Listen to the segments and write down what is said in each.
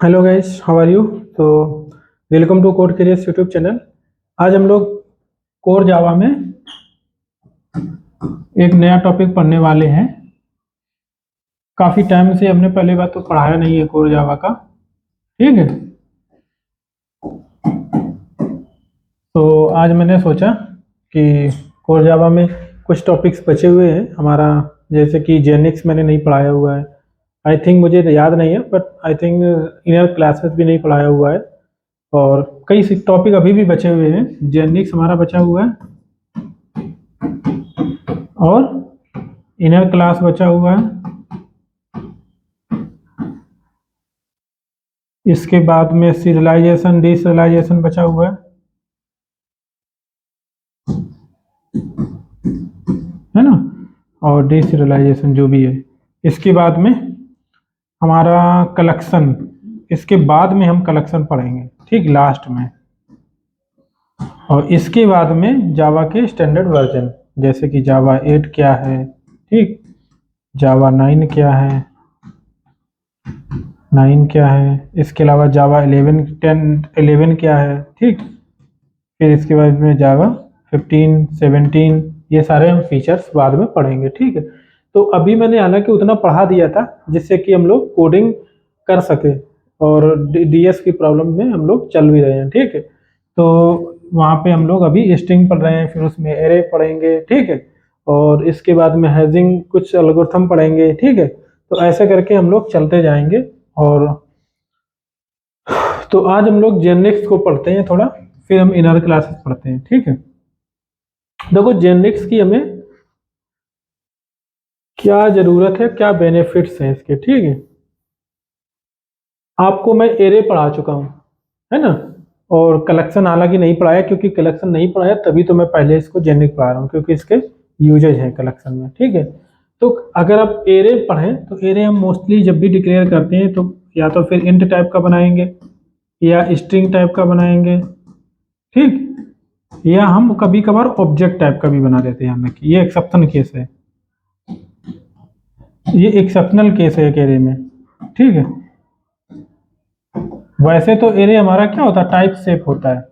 Hello guys, how are you. तो welcome to code careers YouTube channel. आज हम लोग कोर जावा में एक नया टॉपिक पढ़ने वाले हैं। काफ़ी टाइम से हमने पहले बात तो पढ़ाया नहीं है कोर जावा का। ठीक है, तो आज मैंने सोचा कि कोर जावा में कुछ टॉपिक्स बचे हुए हैं हमारा, जैसे कि जेनिक्स मैंने नहीं पढ़ाया हुआ है। आई थिंक मुझे याद नहीं है, but I think inner classes भी नहीं पढ़ाया हुआ है। और कई टॉपिक अभी भी बचे हुए हैं। जेनिक्स हमारा बचा हुआ है और इनर क्लास बचा हुआ है। इसके बाद में सीरियलाइजेशन डिसीरियलाइजेशन बचा हुआ है ना, और डिसीरियलाइजेशन जो भी है। इसके बाद में हमारा कलेक्शन, इसके बाद में हम कलेक्शन पढ़ेंगे, ठीक, लास्ट में। और इसके बाद में जावा के स्टैंडर्ड वर्जन, जैसे कि जावा 8 क्या है, ठीक, जावा 9 क्या है, 9 क्या है, इसके अलावा जावा 11 10 11 क्या है, ठीक। फिर इसके बाद में जावा 15 17, ये सारे हम फीचर्स बाद में पढ़ेंगे, ठीक है। तो अभी मैंने हालांकि उतना पढ़ा दिया था जिससे कि हम लोग कोडिंग कर सके, और डीएस की प्रॉब्लम में हम लोग चल भी रहे हैं, ठीक है। तो वहाँ पे हम लोग अभी स्ट्रिंग पढ़ रहे हैं, फिर उसमें एरे पढ़ेंगे, ठीक है। और इसके बाद में हैजिंग कुछ एल्गोरिथम पढ़ेंगे, ठीक है। तो ऐसे करके हम लोग चलते जाएंगे। और तो आज हम लोग जेनेक्स को पढ़ते हैं थोड़ा, फिर हम इनर क्लासेस पढ़ते हैं, ठीक है। देखो, जेनेक्स की हमें क्या जरूरत है, क्या बेनिफिट्स हैं इसके, ठीक है। आपको मैं एरे पढ़ा चुका हूँ, है ना। और कलेक्शन हालांकि नहीं पढ़ाया, क्योंकि कलेक्शन नहीं पढ़ाया तभी तो मैं पहले इसको जेनेरिक पढ़ा रहा हूँ, क्योंकि इसके यूजेज हैं कलेक्शन में, ठीक है। तो अगर आप एरे पढ़ें तो एरे हम मोस्टली जब भी डिक्लेयर करते हैं तो या तो फिर इंट टाइप का बनाएंगे या स्ट्रिंग टाइप का बनाएंगे, ठीक। या हम कभी कभार ऑब्जेक्ट टाइप का भी बना देते हैं, हालांकि ये एक्सेप्शन केस है, ये एक्सेप्शनल केस है एक एरे में, ठीक है। वैसे तो एरे हमारा क्या होता है, टाइप सेप होता है।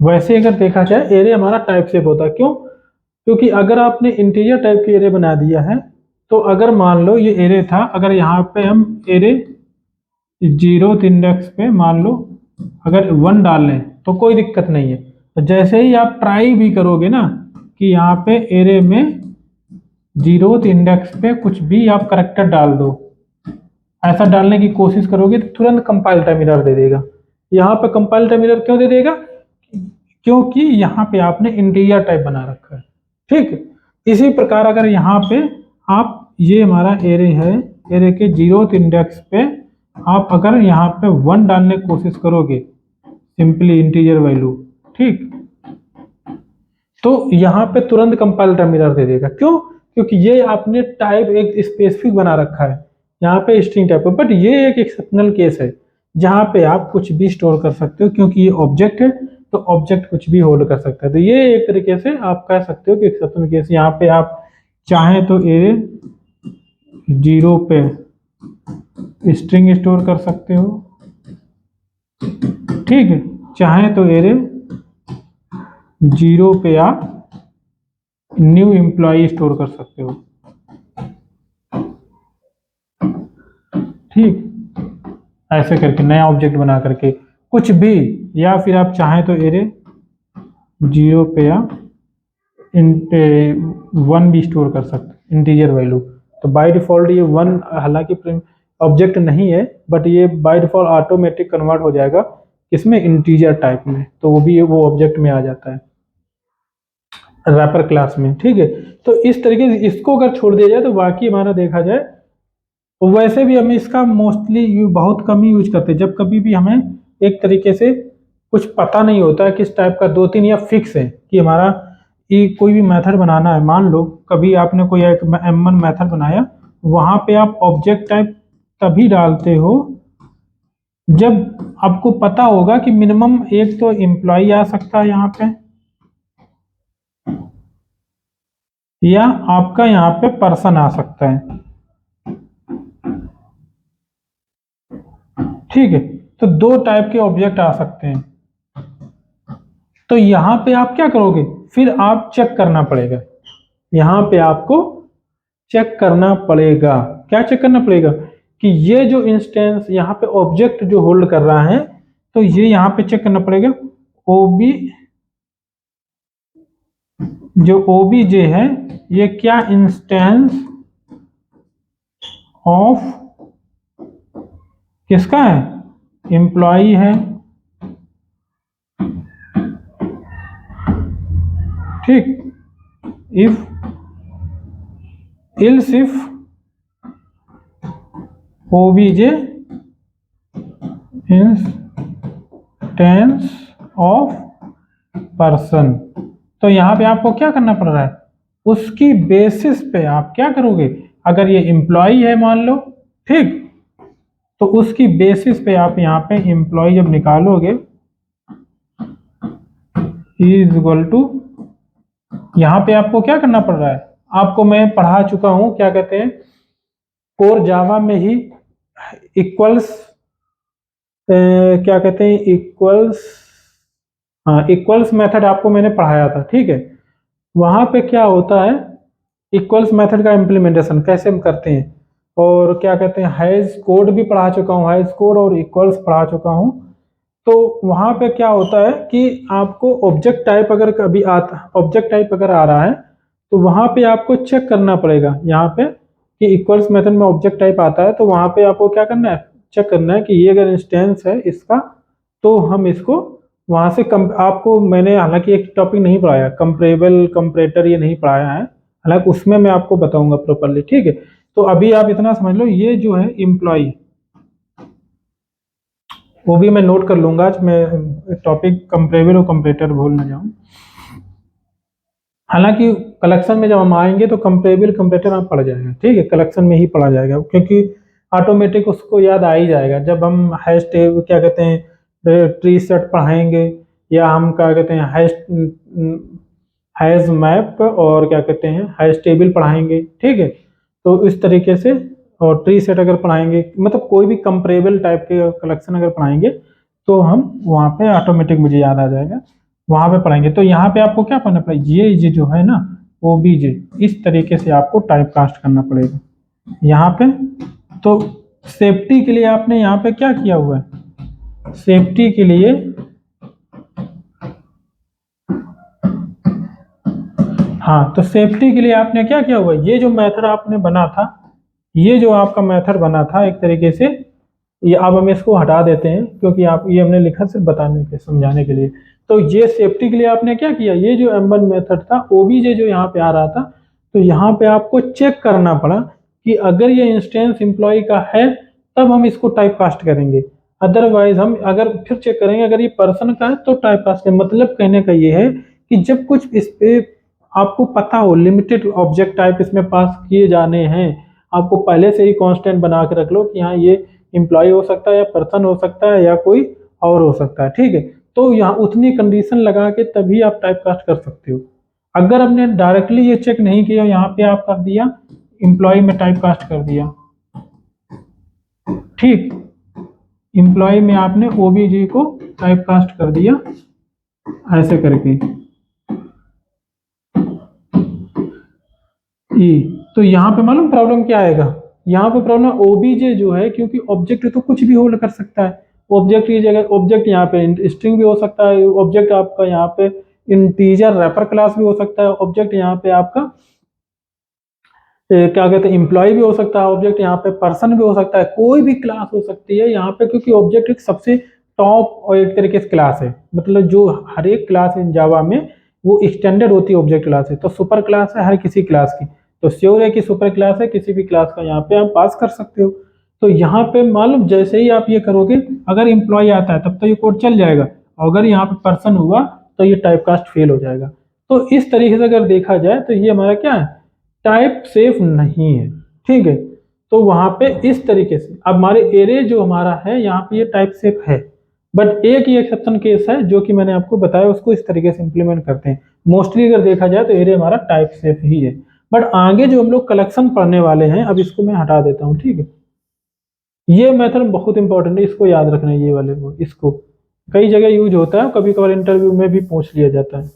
वैसे अगर देखा जाए एरे हमारा टाइप सेप होता है, क्यों? क्योंकि अगर आपने इंटीजर टाइप की एरे बना दिया है, तो अगर मान लो ये एरे था, अगर यहाँ पे हम एरे 0th इंडेक्स पे मान लो अगर 1 डाल लें तो कोई दिक्कत नहीं है। तो जैसे ही आप ट्राई भी करोगे ना कि यहाँ पे एरे में 0th इंडेक्स पे कुछ भी आप करेक्टर डाल दो, ऐसा डालने की कोशिश करोगे तो तुरंत कंपाइल टाइम एरर दे देगा। यहाँ पे कंपाइल टाइम एरर क्यों दे देगा? क्योंकि यहाँ पे आपने इंटीजर टाइप बना रखा है, ठीक। इसी प्रकार अगर यहाँ पे आप, ये हमारा एरे है, एरे के 0th इंडेक्स पे आप अगर यहाँ पे 1 डालने की कोशिश करोगे, सिंपली इंटीजर वैल्यू, ठीक, तो यहाँ पे तुरंत कंपाइल टाइम एरर दे देगा। क्यों? क्योंकि ये आपने टाइप एक स्पेसिफिक बना रखा है यहाँ पे स्ट्रिंग टाइप पर। बट ये एक एक्सेप्शनल केस है जहाँ पे आप कुछ भी स्टोर कर सकते हो, क्योंकि ये ऑब्जेक्ट है तो ऑब्जेक्ट कुछ भी होल्ड कर सकता है। तो ये एक तरीके से आप कह सकते हो कि एक्सेप्शनल केस। यहाँ पे आप चाहें तो एरे 0 पे स्ट्रिंग स्टोर कर सकते हो, ठीक है। चाहें तो एरे 0 पे आप न्यू एम्प्लॉय स्टोर कर सकते हो, ठीक। ऐसे करके नया ऑब्जेक्ट बना करके कुछ भी, या फिर आप चाहें तो एरे 0 पे आप इंट 1 भी स्टोर कर सकते, इंटीजर वैल्यू। तो बाय डिफॉल्ट ये 1 हालांकि ऑब्जेक्ट नहीं है, बट ये बाय डिफॉल्ट ऑटोमेटिक कन्वर्ट हो जाएगा इसमें इंटीजर टाइप में, तो वो भी वो ऑब्जेक्ट में आ जाता है रैपर क्लास में, ठीक है। तो इस तरीके से इसको अगर छोड़ दिया जाए तो बाकी हमारा देखा जाए, वैसे भी हमें इसका मोस्टली बहुत कम ही यूज करते हैं। जब कभी भी हमें एक तरीके से कुछ पता नहीं होता है किस टाइप का, 2-3 या फिक्स है कि हमारा ये कोई भी मेथड बनाना है। मान लो कभी आपने कोई एक M1 मेथड बनाया, वहां पे आप ऑब्जेक्ट टाइप तभी डालते हो जब आपको पता होगा कि मिनिमम एक तो एम्प्लॉय आ सकता है यहाँ पे, या आपका यहाँ पे पर्सन आ सकता है। ठीक है, तो दो टाइप के ऑब्जेक्ट आ सकते हैं। तो यहां पे आप क्या करोगे, फिर आप चेक करना पड़ेगा, यहां पे आपको चेक करना पड़ेगा। क्या चेक करना पड़ेगा कि ये जो इंस्टेंस यहाँ पे ऑब्जेक्ट जो होल्ड कर रहा है, तो ये यहाँ पे चेक करना पड़ेगा ओबी, जो ओबीजे है ये क्या इंस्टेंस ऑफ किसका है, एम्प्लॉई है। ठीक, if ills if OBJ instance of person, तो यहां पे आपको क्या करना पड़ रहा है, उसकी बेसिस पे आप क्या करोगे, अगर ये एम्प्लॉई है मान लो, ठीक, तो उसकी बेसिस पे आप यहाँ पे एम्प्लॉय जब निकालोगे इज इक्वल टू, यहाँ पे आपको क्या करना पड़ रहा है, आपको मैं पढ़ा चुका हूं, क्या कहते हैं कोर जावा में ही इक्वल्स, क्या कहते हैं इक्वल्स, हाँ इक्वल्स मेथड आपको मैंने पढ़ाया था, ठीक है। वहां पे क्या होता है, इक्वल्स मेथड का इम्प्लीमेंटेशन कैसे हम करते हैं, और क्या कहते हैं हैज कोड भी पढ़ा चुका हूँ, हैज कोड और इक्वल्स पढ़ा चुका हूँ। तो वहां पे क्या होता है कि आपको ऑब्जेक्ट टाइप अगर कभी आता, ऑब्जेक्ट टाइप अगर आ रहा है, तो वहां पे आपको चेक करना पड़ेगा यहाँ पे कि इक्वल्स मेथड में ऑब्जेक्ट टाइप आता है, तो वहां पे आपको क्या करना है, चेक करना है कि ये अगर इंस्टेंस है इसका, तो हम इसको वहां से आपको मैंने हालांकि एक टॉपिक नहीं पढ़ाया, कंपेरेबल कंपैरेटर ये नहीं पढ़ाया है, हालांकि उसमें मैं आपको बताऊंगा प्रॉपरली, ठीक है। तो अभी आप इतना समझ लो, ये जो है एम्प्लॉय, वो भी मैं नोट कर लूंगा आज, मैं टॉपिक कंपेरेबल और कंपैरेटर भूल ना जाऊं। हालांकि कलेक्शन में जब हम आएंगे तो कंपेरेबल कंपैरेटर आप पढ़ जाएगा, ठीक है, कलेक्शन में ही पढ़ा जाएगा, क्योंकि ऑटोमेटिक उसको याद आ ही जाएगा जब हम हैश टैग क्या कहते हैं ट्री सेट पढ़ाएंगे, या हम क्या कहते हैं हैश मैप और क्या कहते हैं हैश टेबल पढ़ाएंगे, ठीक है। तो इस तरीके से, और ट्री सेट अगर पढ़ाएंगे, मतलब कोई भी कंपेरेबल टाइप के कलेक्शन अगर पढ़ाएंगे, तो हम वहाँ पे ऑटोमेटिक मुझे याद आ जाएगा, वहां पे पढ़ेंगे। तो यहाँ पे आपको क्या करना पड़ेगा, ये जो है ना ओबीजे, इस तरीके से आपको टाइप कास्ट करना पड़ेगा यहाँ पे। तो सेफ्टी के लिए आपने यहाँ पे क्या किया हुआ है, सेफ्टी के लिए हाँ, तो सेफ्टी के लिए आपने क्या किया हुआ है, ये जो मेथड आपने बना था, ये जो आपका मेथड बना था एक तरीके से, ये अब हम इसको हटा देते हैं, क्योंकि आप ये हमने लिखा सिर्फ बताने के समझाने के लिए। तो ये सेफ्टी के लिए आपने क्या किया, ये जो M1 मेथड था, ओबीजे जो यहाँ पे आ रहा था, तो यहाँ पे आपको चेक करना पड़ा कि अगर ये इंस्टेंस एम्प्लॉय का है तब हम इसको टाइप कास्ट करेंगे, अदरवाइज हम अगर फिर चेक करेंगे अगर ये पर्सन का है तो टाइप कास्ट करेंगे। मतलब कहने का ये है कि जब कुछ इस पे आपको पता हो लिमिटेड ऑब्जेक्ट टाइप इसमें पास किए जाने हैं, आपको पहले से ही कांस्टेंट बना के रख लो कि हाँ ये एम्प्लॉय हो सकता है या पर्सन हो सकता है या कोई और हो सकता है, ठीक है। तो यहाँ उतनी कंडीशन लगा के तभी आप टाइप कास्ट कर सकते हो। अगर आपने डायरेक्टली ये चेक नहीं किया, यहाँ पे आप कर दिया एम्प्लॉय में टाइप कास्ट कर दिया, ठीक, एम्प्लॉय में आपने ओबीजे को टाइप कास्ट कर दिया ऐसे करके ई, तो यहाँ पे मालूम प्रॉब्लम क्या आएगा, यहाँ पे प्रॉब्लम ओबीजे जो है, क्योंकि ऑब्जेक्ट तो कुछ भी होल्ड कर सकता है, ऑब्जेक्ट की जगह ऑब्जेक्ट यहाँ पे स्ट्रिंग भी हो सकता है, ऑब्जेक्ट आपका यहाँ पे इंटीजर रैपर क्लास भी हो सकता है, ऑब्जेक्ट यहाँ पे आपका क्या कहते हैं एम्प्लॉय भी हो सकता है, ऑब्जेक्ट यहाँ पे पर्सन भी हो सकता है, कोई भी क्लास हो सकती है यहाँ पे, क्योंकि ऑब्जेक्ट एक सबसे टॉप और एक तरीके से क्लास है, मतलब जो हर एक क्लास इन जावा में वो एक्सटेंडेड होती है ऑब्जेक्ट क्लास है, तो सुपर क्लास है हर किसी क्लास की, तो श्योर है कि सुपर क्लास है किसी भी क्लास का, यहाँ पे आप पास कर सकते हो। तो यहाँ पे मालूम जैसे ही आप ये करोगे, अगर एम्प्लॉय आता है तब तो ये कोड चल जाएगा, और अगर यहाँ पे पर्सन हुआ तो ये टाइप कास्ट फेल हो जाएगा। तो इस तरीके से अगर देखा जाए तो ये हमारा क्या है, टाइप सेफ नहीं है, ठीक है। तो वहां पे इस तरीके से अब हमारे एरे जो हमारा है यहाँ पे ये टाइप सेफ है, बट एक ही एक्सेप्शन केस है जो कि मैंने आपको बताया, उसको इस तरीके से इंप्लीमेंट करते हैं। मोस्टली अगर देखा जाए तो एरे हमारा टाइप सेफ ही है, बट आगे जो हम लोग कलेक्शन पढ़ने वाले हैं, अब इसको मैं हटा देता हूँ, ठीक है। ये मेथड बहुत इंपॉर्टेंट है, इसको याद रखना है, ये वाले को, इसको कई जगह यूज होता है, कभी कभार इंटरव्यू में भी पूछ लिया जाता है।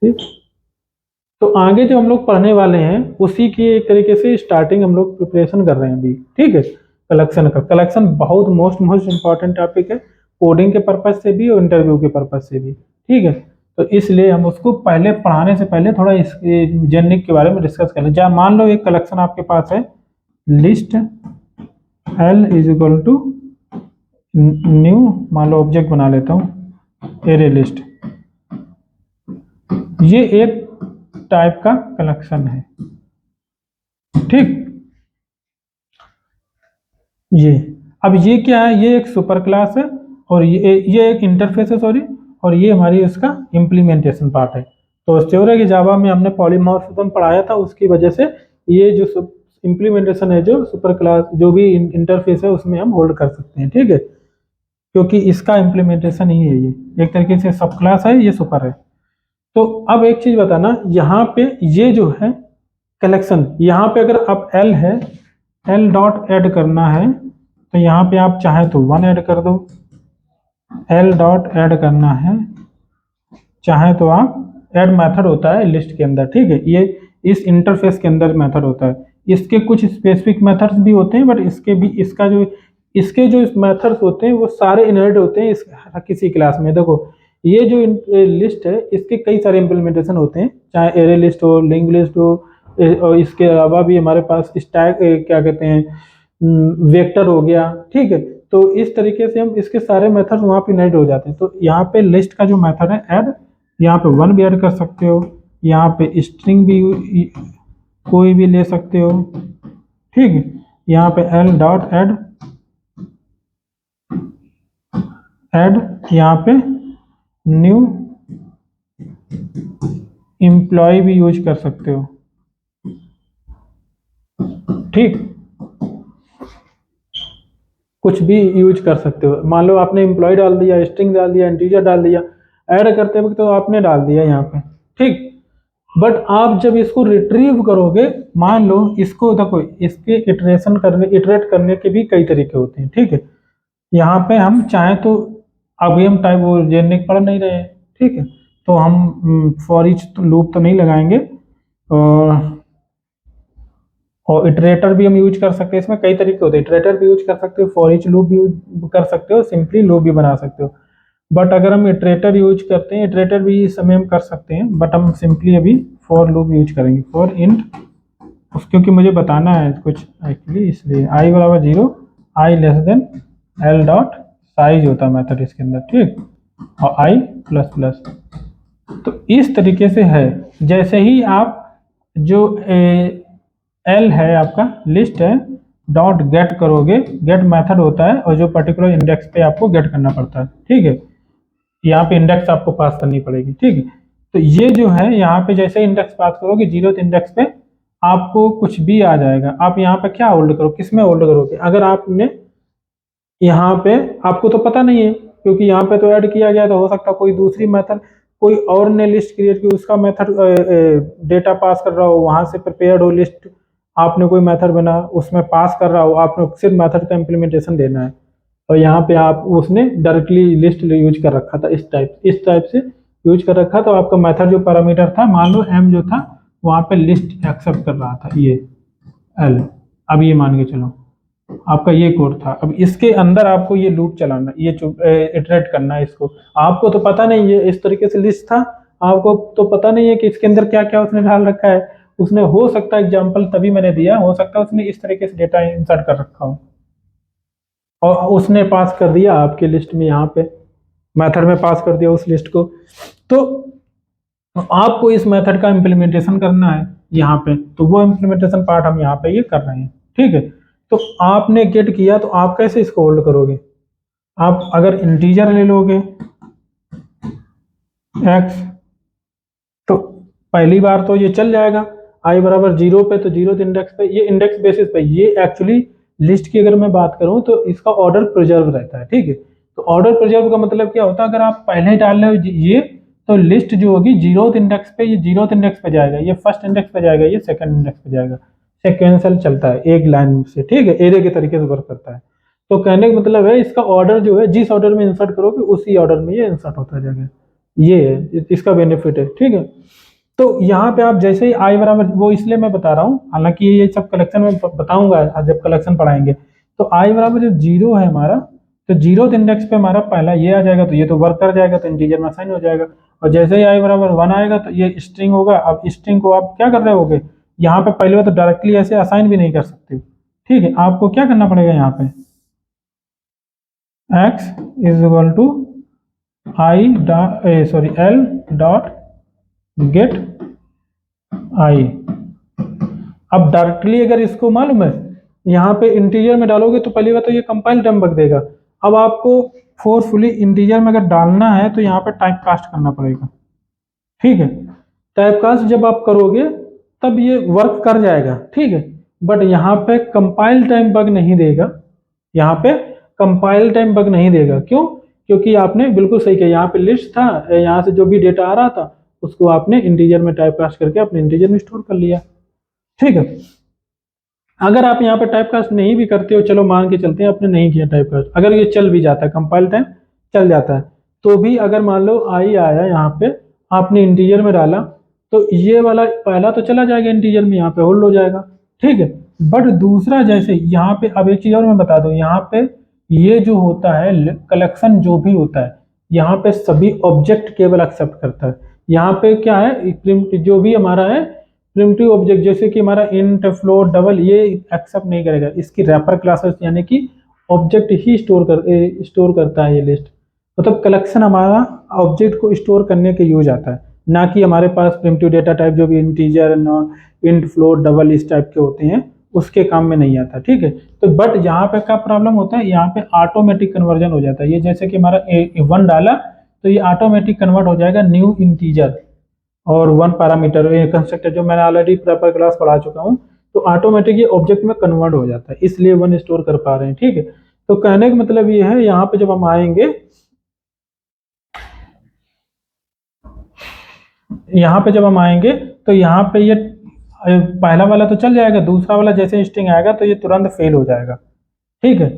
ठीक, तो आगे जो हम लोग पढ़ने वाले हैं उसी की एक तरीके से स्टार्टिंग हम लोग प्रिपरेशन कर रहे हैं अभी। ठीक है, कलेक्शन का, कलेक्शन बहुत मोस्ट इंपॉर्टेंट टॉपिक है, कोडिंग के पर्पज से भी और इंटरव्यू के पर्पज से भी। ठीक है, तो इसलिए हम उसको पहले पढ़ाने से पहले थोड़ा इस जेनिक के बारे में डिस्कस कर लें। जहाँ मान लो एक कलेक्शन आपके पास है, list L is equal to new, मान लो ऑब्जेक्ट बना लेता हूँ एरे लिस्ट, ये एक टाइप का कलेक्शन है। ठीक, ये अब ये क्या है, ये एक सुपर क्लास है और ये एक इंटरफेस है, सॉरी, और ये हमारी उसका इम्प्लीमेंटेशन पार्ट है। तो श्योर है कि जावा में हमने पॉलीमॉर्फिज्म पढ़ाया था, उसकी वजह से ये जो इम्प्लीमेंटेशन है, जो सुपर क्लास जो भी इंटरफेस है उसमें हम होल्ड कर सकते हैं। ठीक है, क्योंकि इसका इम्प्लीमेंटेशन ही है, ये एक तरीके से सब क्लास है, ये सुपर है। तो अब एक चीज बताना, यहाँ पे ये जो है कलेक्शन, यहाँ पे अगर आप एल है, एल डॉट ऐड करना है तो यहाँ पे आप चाहे तो 1 ऐड कर दो, एल डॉट ऐड करना है चाहे तो आप ऐड मेथड होता है लिस्ट के अंदर। ठीक है, ये इस इंटरफेस के अंदर मेथड होता है, इसके कुछ स्पेसिफिक मेथड्स भी होते हैं, बट इसके जो मेथड्स होते हैं वो सारे इनहेरिट होते हैं किसी क्लास में। देखो ये जो लिस्ट है इसके कई सारे इंप्लीमेंटेशन होते हैं, चाहे एरे लिस्ट हो, लिंक लिस्ट हो, और इसके अलावा भी हमारे पास स्टैक क्या कहते हैं वेक्टर हो गया। ठीक है, तो इस तरीके से हम इसके सारे मेथड वहाँ पे इनहेरिट हो जाते हैं। तो यहाँ पे लिस्ट का जो मेथड है ऐड, यहाँ पे 1 भी ऐड कर सकते हो, यहाँ पे स्ट्रिंग भी कोई भी ले सकते हो। ठीक है, यहाँ पे एल डॉट ऐड यहाँ पे न्यू एम्प्लॉय भी यूज कर सकते हो। ठीक, कुछ भी यूज कर सकते हो, मान लो आपने एम्प्लॉय डाल दिया, स्ट्रिंग डाल दिया, इंटीजर डाल दिया, ऐड करते वक्त तो आपने डाल दिया यहाँ पे। ठीक, बट आप जब इसको रिट्रीव करोगे, मान लो इसको, देखो इसके इटरेट करने के भी कई तरीके होते हैं। ठीक है, यहाँ पे हम चाहे तो, अभी हम टाइप वो जेनिक पढ़ नहीं रहे हैं। ठीक है, तो हम फॉर ईच लूप तो नहीं लगाएंगे, और इटरेटर भी हम यूज कर सकते हैं, इसमें कई तरीके होते हैं, इटरेटर भी यूज कर सकते हो, फॉर ईच लूप भी यूज कर सकते हो, सिंपली लूप भी बना सकते हो। बट अगर हम इटरेटर यूज करते हैं, इटरेटर भी इस समय हम कर सकते हैं, बट हम सिंपली अभी फॉर लूप यूज करेंगे, फॉर इंट, क्योंकि मुझे बताना है कुछ एक्चुअली, इसलिए आई बराबर 0, i less than l dot size होता है मेथड इसके अंदर। ठीक, और आई प्लस प्लस, तो इस तरीके से है। जैसे ही आप जो एल है आपका लिस्ट है, डॉट गेट करोगे, गेट मेथड होता है और जो पर्टिकुलर इंडेक्स पे आपको गेट करना पड़ता है। ठीक है, यहाँ पे इंडेक्स आपको पास करनी पड़ेगी। ठीक है, तो ये जो है यहाँ पे जैसे इंडेक्स पास करोगे 0th इंडेक्स पे आपको कुछ भी आ जाएगा। आप यहाँ पे क्या होल्ड करो, किस में होल्ड करोगे, अगर आपने यहाँ पे, आपको तो पता नहीं है क्योंकि यहाँ पे तो ऐड किया गया, तो हो सकता है कोई दूसरी मेथड, कोई और ने लिस्ट क्रिएट की, उसका मेथड डेटा पास कर रहा हो, वहां से प्रिपेयर्ड हो लिस्ट, आपने कोई मेथड बना उसमें पास कर रहा हो, आपने सिर्फ मेथड का इम्प्लीमेंटेशन देना है, और यहाँ पे आप उसने डायरेक्टली लिस्ट यूज कर रखा था, इस टाइप से यूज कर रखा, तो आपका मेथड जो पैरामीटर था, मान लो एम जो था वहाँ पे लिस्ट एक्सेप्ट कर रहा था, ये एल, अब ये मान के चलो आपका ये कोड था। अब इसके अंदर आपको ये लूप चलाना, ये इटरेट करना है इसको, आपको तो पता नहीं है, इस तरीके से लिस्ट था, आपको तो पता नहीं है कि इसके अंदर क्या क्या उसने डाल रखा है। उसने, हो सकता है एग्जांपल तभी मैंने दिया, हो सकता है उसने इस तरीके से डेटा इंसर्ट कर रखा हो और उसने पास कर दिया आपके लिस्ट में, यहाँ पे मेथड में पास कर दिया उस लिस्ट को। तो आपको इस मेथड का इम्प्लीमेंटेशन करना है यहाँ पे, तो वो इम्प्लीमेंटेशन पार्ट हम यहाँ पे ये कर रहे हैं। ठीक है, तो आपने गेट किया, तो आप कैसे इसको होल्ड करोगे, आप अगर इंटीजर ले लोगे x, तो पहली बार तो ये चल जाएगा i बराबर 0 पे, तो 0th इंडेक्स पे, ये इंडेक्स बेसिस पे, ये एक्चुअली लिस्ट की अगर मैं बात करूं तो इसका ऑर्डर प्रिजर्व रहता है। ठीक है, तो ऑर्डर प्रिजर्व का मतलब क्या होता है, अगर आप पहले डाल रहे हो ये, तो लिस्ट जो होगी जीरोथ इंडेक्स पे, ये जीरोथ इंडेक्स पे जाएगा, ये फर्स्ट इंडेक्स पे जाएगा, ये सेकंड इंडेक्स पे जाएगा। सिक्वेंशियल चलता है एक लाइन से, ठीक है, एरे के तरीके से वर्क करता है। तो कहने का मतलब है इसका ऑर्डर जो है, जिस ऑर्डर में इंसर्ट करोगे उसी ऑर्डर में ये इंसर्ट होता जाएगा। ये है इसका बेनिफिट है, ठीक है। तो यहाँ पे आप जैसे ही आई बराबर, वो इसलिए मैं बता रहा हूँ, हालांकि ये सब कलेक्शन में बताऊंगा जब कलेक्शन पढ़ाएंगे। तो आई बराबर जब जीरो है हमारा, तो जीरो इंडेक्स पे हमारा पहला ये आ जाएगा, तो ये तो वर्क कर जाएगा, तो इंटीजर में असाइन हो जाएगा। और जैसे ही आई बराबर 1 आएगा तो ये स्ट्रिंग होगा। अब स्ट्रिंग को आप क्या कर रहे होगे, यहाँ पे पहले बार तो डायरेक्टली ऐसे असाइन भी नहीं कर सकते, ठीक है। आपको क्या करना पड़ेगा, यहाँ पे x is equal to l dot get i. अब डायरेक्टली अगर इसको मालूम है यहाँ पे इंटीजर में डालोगे तो पहली बार तो ये कंपाइल टाइम बग देगा। अब आपको फोर्सफुली इंटीजर में अगर डालना है तो यहाँ पे टाइप कास्ट करना पड़ेगा, ठीक है। टाइप कास्ट जब आप करोगे तब ये वर्क कर जाएगा, ठीक है। बट यहाँ पे कंपाइल टाइम बग नहीं देगा, यहाँ पे कंपाइल टाइम बग नहीं देगा। क्यों? क्योंकि आपने बिल्कुल सही किया, यहाँ पे लिस्ट था, यहाँ से जो भी डेटा आ रहा था उसको आपने इंटीजर में टाइप कास्ट करके अपने इंटीजर में स्टोर कर लिया, ठीक है। अगर आप यहाँ पे टाइप कास्ट नहीं भी करते हो, चलो मान के चलते हैं आपने नहीं किया टाइप कास्ट, अगर ये चल भी जाता है, कंपाइल टाइम चल जाता है, तो भी अगर मान लो आई आया यहाँ पे, आपने इंटीजर में डाला, तो ये वाला पहला तो चला जाएगा इंटीजर में, यहाँ पे होल्ड हो जाएगा, ठीक है। बट दूसरा जैसे यहाँ पे, अब एक चीज और मैं बता दूं, यहाँ पे ये जो होता है कलेक्शन जो भी होता है, यहाँ पे सभी ऑब्जेक्ट केवल एक्सेप्ट करता है। यहाँ पे क्या है, जो भी हमारा है प्रिमिटिव ऑब्जेक्ट, जैसे कि हमारा इंट, फ्लोट, डबल, ये एक्सेप्ट नहीं करेगा। इसकी रैपर क्लासेस यानी कि ऑब्जेक्ट ही स्टोर करता है ये लिस्ट। मतलब कलेक्शन हमारा ऑब्जेक्ट को स्टोर करने के यूज आता है, ना कि हमारे पास प्रिमिटिव डेटा टाइप जो भी इंटीजर, इंट, फ्लोट, डबल इस टाइप के होते हैं उसके काम में नहीं आता, ठीक है। तो बट यहाँ पे क्या प्रॉब्लम होता है, यहाँ पे ऑटोमेटिक कन्वर्जन हो जाता है। ये जैसे कि हमारा 1 डाला तो ये ऑटोमेटिक कन्वर्ट हो जाएगा न्यू इंटीजर और 1 पैरामीटर कंस्ट्रक्टर, जो मैंने ऑलरेडी प्रॉपर क्लास पढ़ा चुका हूँ। तो ऑटोमेटिक ये ऑब्जेक्ट में कन्वर्ट हो जाता है, इसलिए 1 स्टोर कर पा रहे हैं, ठीक है। तो कहने का मतलब ये है, यहाँ पे जब हम आएंगे, यहाँ पे जब हम आएंगे तो यहाँ पे ये पहला वाला तो चल जाएगा, दूसरा वाला जैसे स्ट्रिंग आएगा तो ये तुरंत फेल हो जाएगा, ठीक है।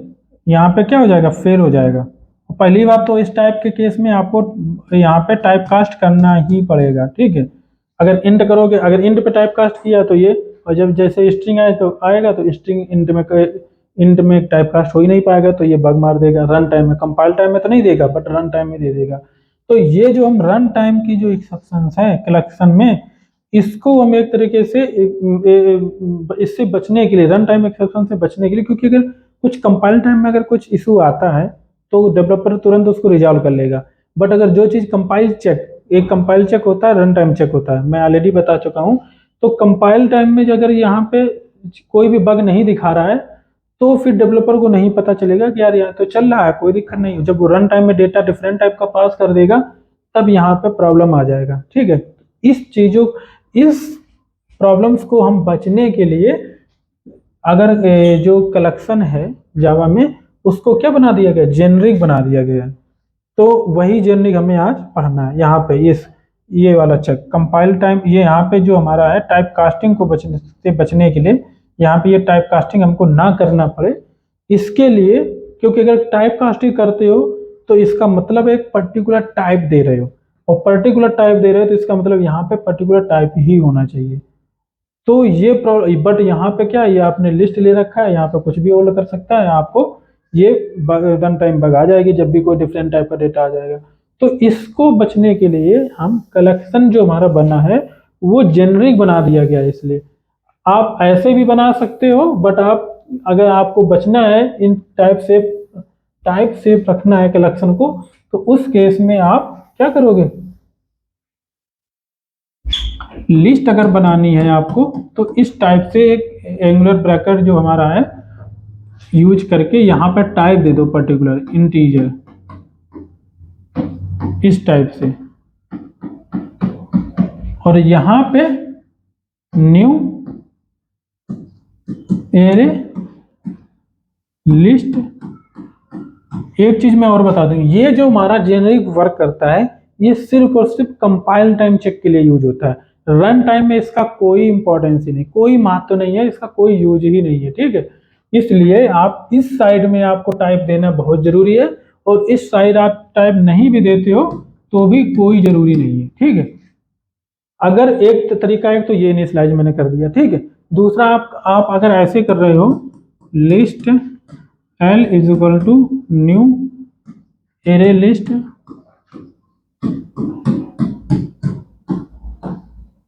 यहाँ पे क्या हो जाएगा, फेल हो जाएगा। पहली बात तो इस टाइप के केस में आपको यहाँ पे टाइप कास्ट करना ही पड़ेगा, ठीक है। अगर इंट करोगे, अगर इंट पे टाइप कास्ट किया तो ये, और जब जैसे स्ट्रिंग आए तो आएगा तो स्ट्रिंग इंट में टाइप कास्ट हो ही नहीं पाएगा, तो ये बग मार देगा रन टाइम में। कंपाइल टाइम में तो नहीं देगा बट रन टाइम में दे देगा। तो ये जो हम रन टाइम की जो एक्सेप्शंस है कलेक्शन में, इसको हम एक तरीके से इससे बचने के लिए, रन टाइम एक्सेप्शन से बचने के लिए, क्योंकि अगर कुछ कंपाइल टाइम में अगर कुछ इशू आता है तो डेवलपर तुरंत उसको रिजॉल्व कर लेगा। बट अगर जो चीज कंपाइल चेक, एक कंपाइल चेक होता है, रन टाइम चेक होता है, मैं ऑलरेडी बता चुका हूँ। तो कंपाइल टाइम में अगर यहाँ पे कोई भी बग नहीं दिखा रहा है तो फिर डेवलपर को नहीं पता चलेगा कि यार यहाँ तो चल रहा है, कोई दिक्कत नहीं। जब वो रन टाइम में डेटा डिफरेंट टाइप का पास कर देगा तब यहाँ पे प्रॉब्लम आ जाएगा, ठीक है। इस प्रॉब्लम्स को हम बचने के लिए, अगर जो कलेक्शन है जावा में, उसको क्या बना दिया गया, जेनरिक बना दिया गया। तो वही जेनरिक हमें आज पढ़ना है। यहाँ पे ये वाला चेक कंपाइल टाइम, ये यहाँ पे जो हमारा है टाइप कास्टिंग को बचने के लिए, यहाँ पे ये टाइप कास्टिंग हमको ना करना पड़े इसके लिए। क्योंकि अगर टाइप कास्टिंग करते हो तो इसका मतलब एक पर्टिकुलर टाइप दे रहे हो, और पर्टिकुलर टाइप दे रहे हो तो इसका मतलब यहाँ पे पर्टिकुलर टाइप ही होना चाहिए। तो ये बट यहाँ पे क्या है, ये आपने लिस्ट ले रखा है, यहाँ पे कुछ भी होल्ड कर सकता है, आपको ये रन टाइम बग आ जाएगी जब भी कोई डिफरेंट टाइप का डेटा आ जाएगा। तो इसको बचने के लिए हम कलेक्शन जो हमारा बना है वो जेनरिक बना दिया गया है। इसलिए आप ऐसे भी बना सकते हो, बट आप अगर आपको बचना है इन टाइप से रखना है कलेक्शन को, तो उस केस में आप क्या करोगे, लिस्ट अगर बनानी है आपको तो इस टाइप से एक एंगुलर ब्रैकेट जो हमारा है यूज करके यहाँ पे टाइप दे दो पर्टिकुलर इंटीजर, इस टाइप से, और यहाँ पे न्यू एरे लिस्ट। एक चीज मैं और बता दूं, ये जो हमारा जेनरिक वर्क करता है ये सिर्फ और सिर्फ कंपाइल टाइम चेक के लिए यूज होता है। रन टाइम में इसका कोई इंपॉर्टेंस ही नहीं, कोई महत्व नहीं है, इसका कोई यूज ही नहीं है, ठीक है। इसलिए आप इस साइड में आपको टाइप देना बहुत जरूरी है, और इस साइड आप टाइप नहीं भी देते हो तो भी कोई जरूरी नहीं है, ठीक है। अगर एक तरीका है तो ये इनिशियलाइज मैंने कर दिया, ठीक है। दूसरा आप अगर ऐसे कर रहे हो, list L is equal to new array list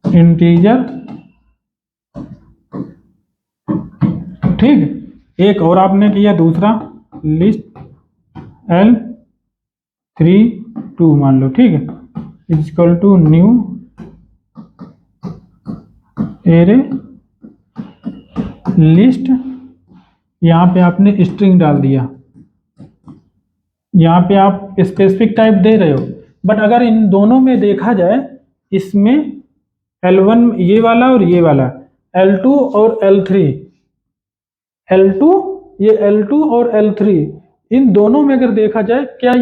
integer, ठीक। एक और आपने किया दूसरा, लिस्ट एल 3 2 मान लो, ठीक है, is equal to new array list, यहाँ पे आपने स्ट्रिंग डाल दिया, यहाँ पे आप स्पेसिफिक टाइप दे रहे हो। बट अगर इन दोनों में देखा जाए, इसमें L1 ये वाला और ये वाला, L2 और L3, L2 ये L2 और L3, इन दोनों में अगर देखा जाए, क्या